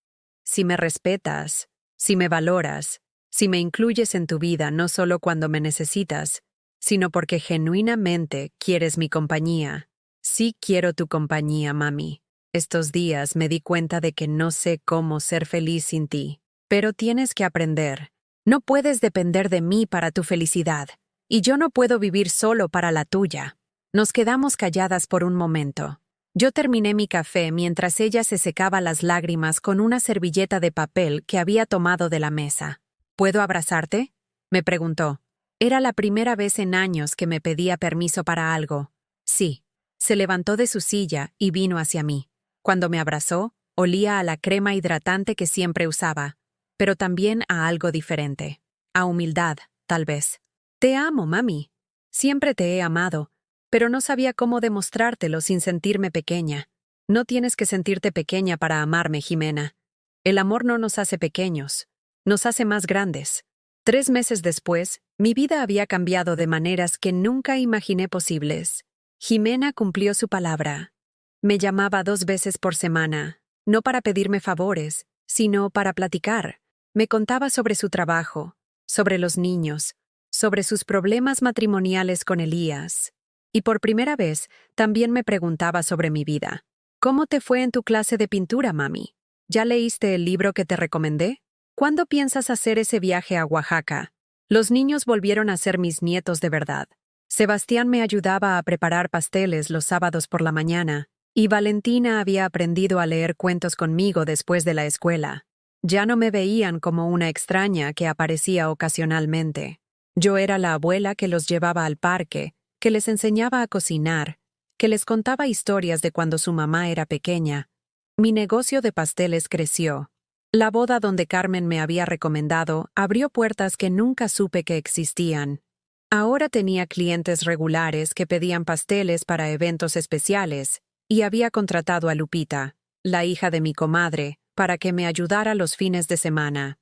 Si me respetas, si me valoras, si me incluyes en tu vida no solo cuando me necesitas, sino porque genuinamente quieres mi compañía. Sí quiero tu compañía, mami. Estos días me di cuenta de que no sé cómo ser feliz sin ti. Pero tienes que aprender. No puedes depender de mí para tu felicidad, y yo no puedo vivir solo para la tuya. Nos quedamos calladas por un momento. Yo terminé mi café mientras ella se secaba las lágrimas con una servilleta de papel que había tomado de la mesa. ¿Puedo abrazarte? Me preguntó. Era la primera vez en años que me pedía permiso para algo. Sí. Se levantó de su silla y vino hacia mí. Cuando me abrazó, olía a la crema hidratante que siempre usaba, pero también a algo diferente. A humildad, tal vez. Te amo, mami. Siempre te he amado, pero no sabía cómo demostrártelo sin sentirme pequeña. No tienes que sentirte pequeña para amarme, Jimena. El amor no nos hace pequeños, nos hace más grandes. 3 meses después, mi vida había cambiado de maneras que nunca imaginé posibles. Jimena cumplió su palabra. Me llamaba 2 veces por semana, no para pedirme favores, sino para platicar. Me contaba sobre su trabajo, sobre los niños, sobre sus problemas matrimoniales con Elías. Y por primera vez, también me preguntaba sobre mi vida. ¿Cómo te fue en tu clase de pintura, mami? ¿Ya leíste el libro que te recomendé? ¿Cuándo piensas hacer ese viaje a Oaxaca? Los niños volvieron a ser mis nietos de verdad. Sebastián me ayudaba a preparar pasteles los sábados por la mañana, y Valentina había aprendido a leer cuentos conmigo después de la escuela. Ya no me veían como una extraña que aparecía ocasionalmente. Yo era la abuela que los llevaba al parque, que les enseñaba a cocinar, que les contaba historias de cuando su mamá era pequeña. Mi negocio de pasteles creció. La boda donde Carmen me había recomendado abrió puertas que nunca supe que existían. Ahora tenía clientes regulares que pedían pasteles para eventos especiales, y había contratado a Lupita, la hija de mi comadre, para que me ayudara los fines de semana.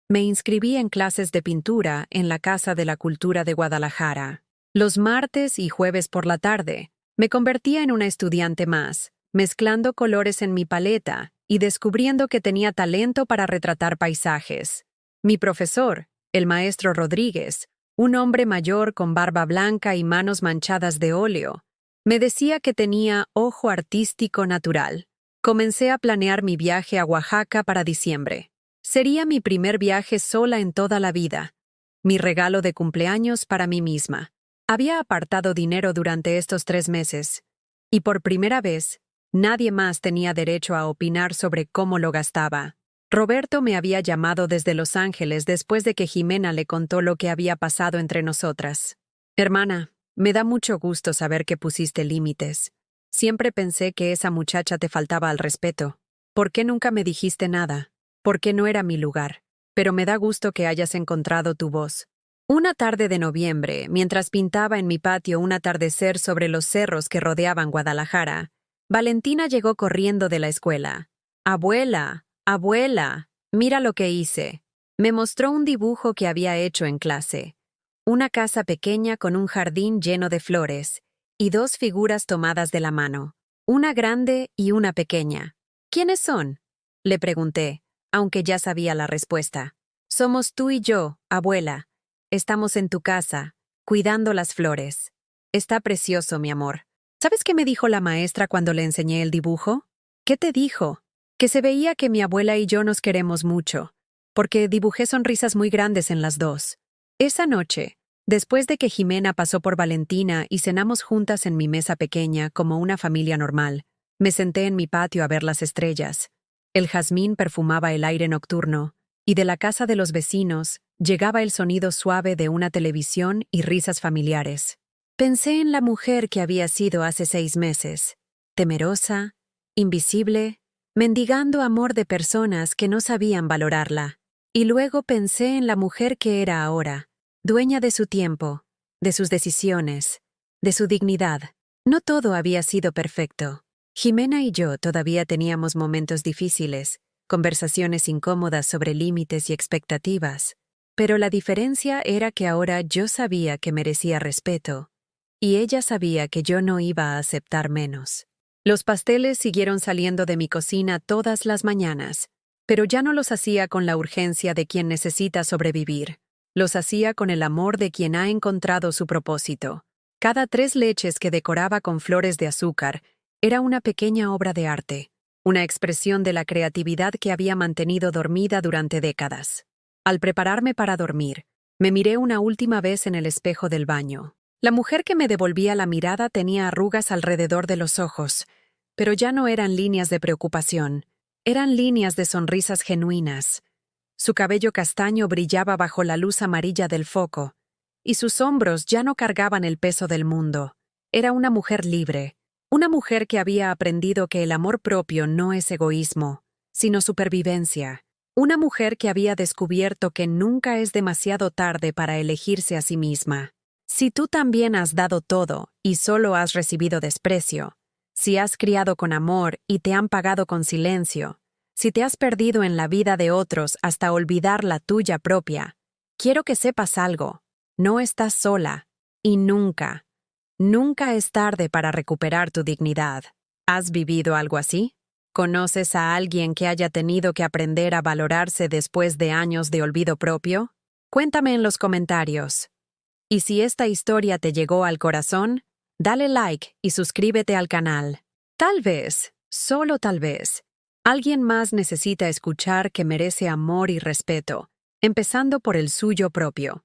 Me inscribí en clases de pintura en la Casa de la Cultura de Guadalajara. Los martes y jueves por la tarde, me convertía en una estudiante más, mezclando colores en mi paleta y descubriendo que tenía talento para retratar paisajes. Mi profesor, el maestro Rodríguez, un hombre mayor con barba blanca y manos manchadas de óleo, me decía que tenía ojo artístico natural. Comencé a planear mi viaje a Oaxaca para diciembre. Sería mi primer viaje sola en toda la vida. Mi regalo de cumpleaños para mí misma. Había apartado dinero durante estos 3 meses. Y por primera vez, nadie más tenía derecho a opinar sobre cómo lo gastaba. Roberto me había llamado desde Los Ángeles después de que Jimena le contó lo que había pasado entre nosotras. Hermana, me da mucho gusto saber que pusiste límites. Siempre pensé que esa muchacha te faltaba al respeto. ¿Por qué nunca me dijiste nada? ¿Por qué no era mi lugar? Pero me da gusto que hayas encontrado tu voz. Una tarde de noviembre, mientras pintaba en mi patio un atardecer sobre los cerros que rodeaban Guadalajara, Valentina llegó corriendo de la escuela. «Abuela, abuela, mira lo que hice». Me mostró un dibujo que había hecho en clase. Una casa pequeña con un jardín lleno de flores y 2 figuras tomadas de la mano, una grande y una pequeña. «¿Quiénes son?», le pregunté, aunque ya sabía la respuesta. «Somos tú y yo, abuela. Estamos en tu casa, cuidando las flores. Está precioso, mi amor». ¿Sabes qué me dijo la maestra cuando le enseñé el dibujo? ¿Qué te dijo? Que se veía que mi abuela y yo nos queremos mucho, porque dibujé sonrisas muy grandes en las dos. Esa noche, después de que Jimena pasó por Valentina y cenamos juntas en mi mesa pequeña como una familia normal, me senté en mi patio a ver las estrellas. El jazmín perfumaba el aire nocturno, y de la casa de los vecinos llegaba el sonido suave de una televisión y risas familiares. Pensé en la mujer que había sido hace 6 meses, temerosa, invisible, mendigando amor de personas que no sabían valorarla. Y luego pensé en la mujer que era ahora, dueña de su tiempo, de sus decisiones, de su dignidad. No todo había sido perfecto. Jimena y yo todavía teníamos momentos difíciles, conversaciones incómodas sobre límites y expectativas, pero la diferencia era que ahora yo sabía que merecía respeto, y ella sabía que yo no iba a aceptar menos. Los pasteles siguieron saliendo de mi cocina todas las mañanas, pero ya no los hacía con la urgencia de quien necesita sobrevivir. Los hacía con el amor de quien ha encontrado su propósito. Cada 3 leches que decoraba con flores de azúcar era una pequeña obra de arte, una expresión de la creatividad que había mantenido dormida durante décadas. Al prepararme para dormir, me miré una última vez en el espejo del baño. La mujer que me devolvía la mirada tenía arrugas alrededor de los ojos, pero ya no eran líneas de preocupación, eran líneas de sonrisas genuinas. Su cabello castaño brillaba bajo la luz amarilla del foco, y sus hombros ya no cargaban el peso del mundo. Era una mujer libre, una mujer que había aprendido que el amor propio no es egoísmo, sino supervivencia. Una mujer que había descubierto que nunca es demasiado tarde para elegirse a sí misma. Si tú también has dado todo y solo has recibido desprecio, si has criado con amor y te han pagado con silencio, si te has perdido en la vida de otros hasta olvidar la tuya propia, quiero que sepas algo: no estás sola, y nunca, nunca es tarde para recuperar tu dignidad. ¿Has vivido algo así? ¿Conoces a alguien que haya tenido que aprender a valorarse después de años de olvido propio? Cuéntame en los comentarios. Y si esta historia te llegó al corazón, dale like y suscríbete al canal. Tal vez, solo tal vez, alguien más necesita escuchar que merece amor y respeto, empezando por el suyo propio.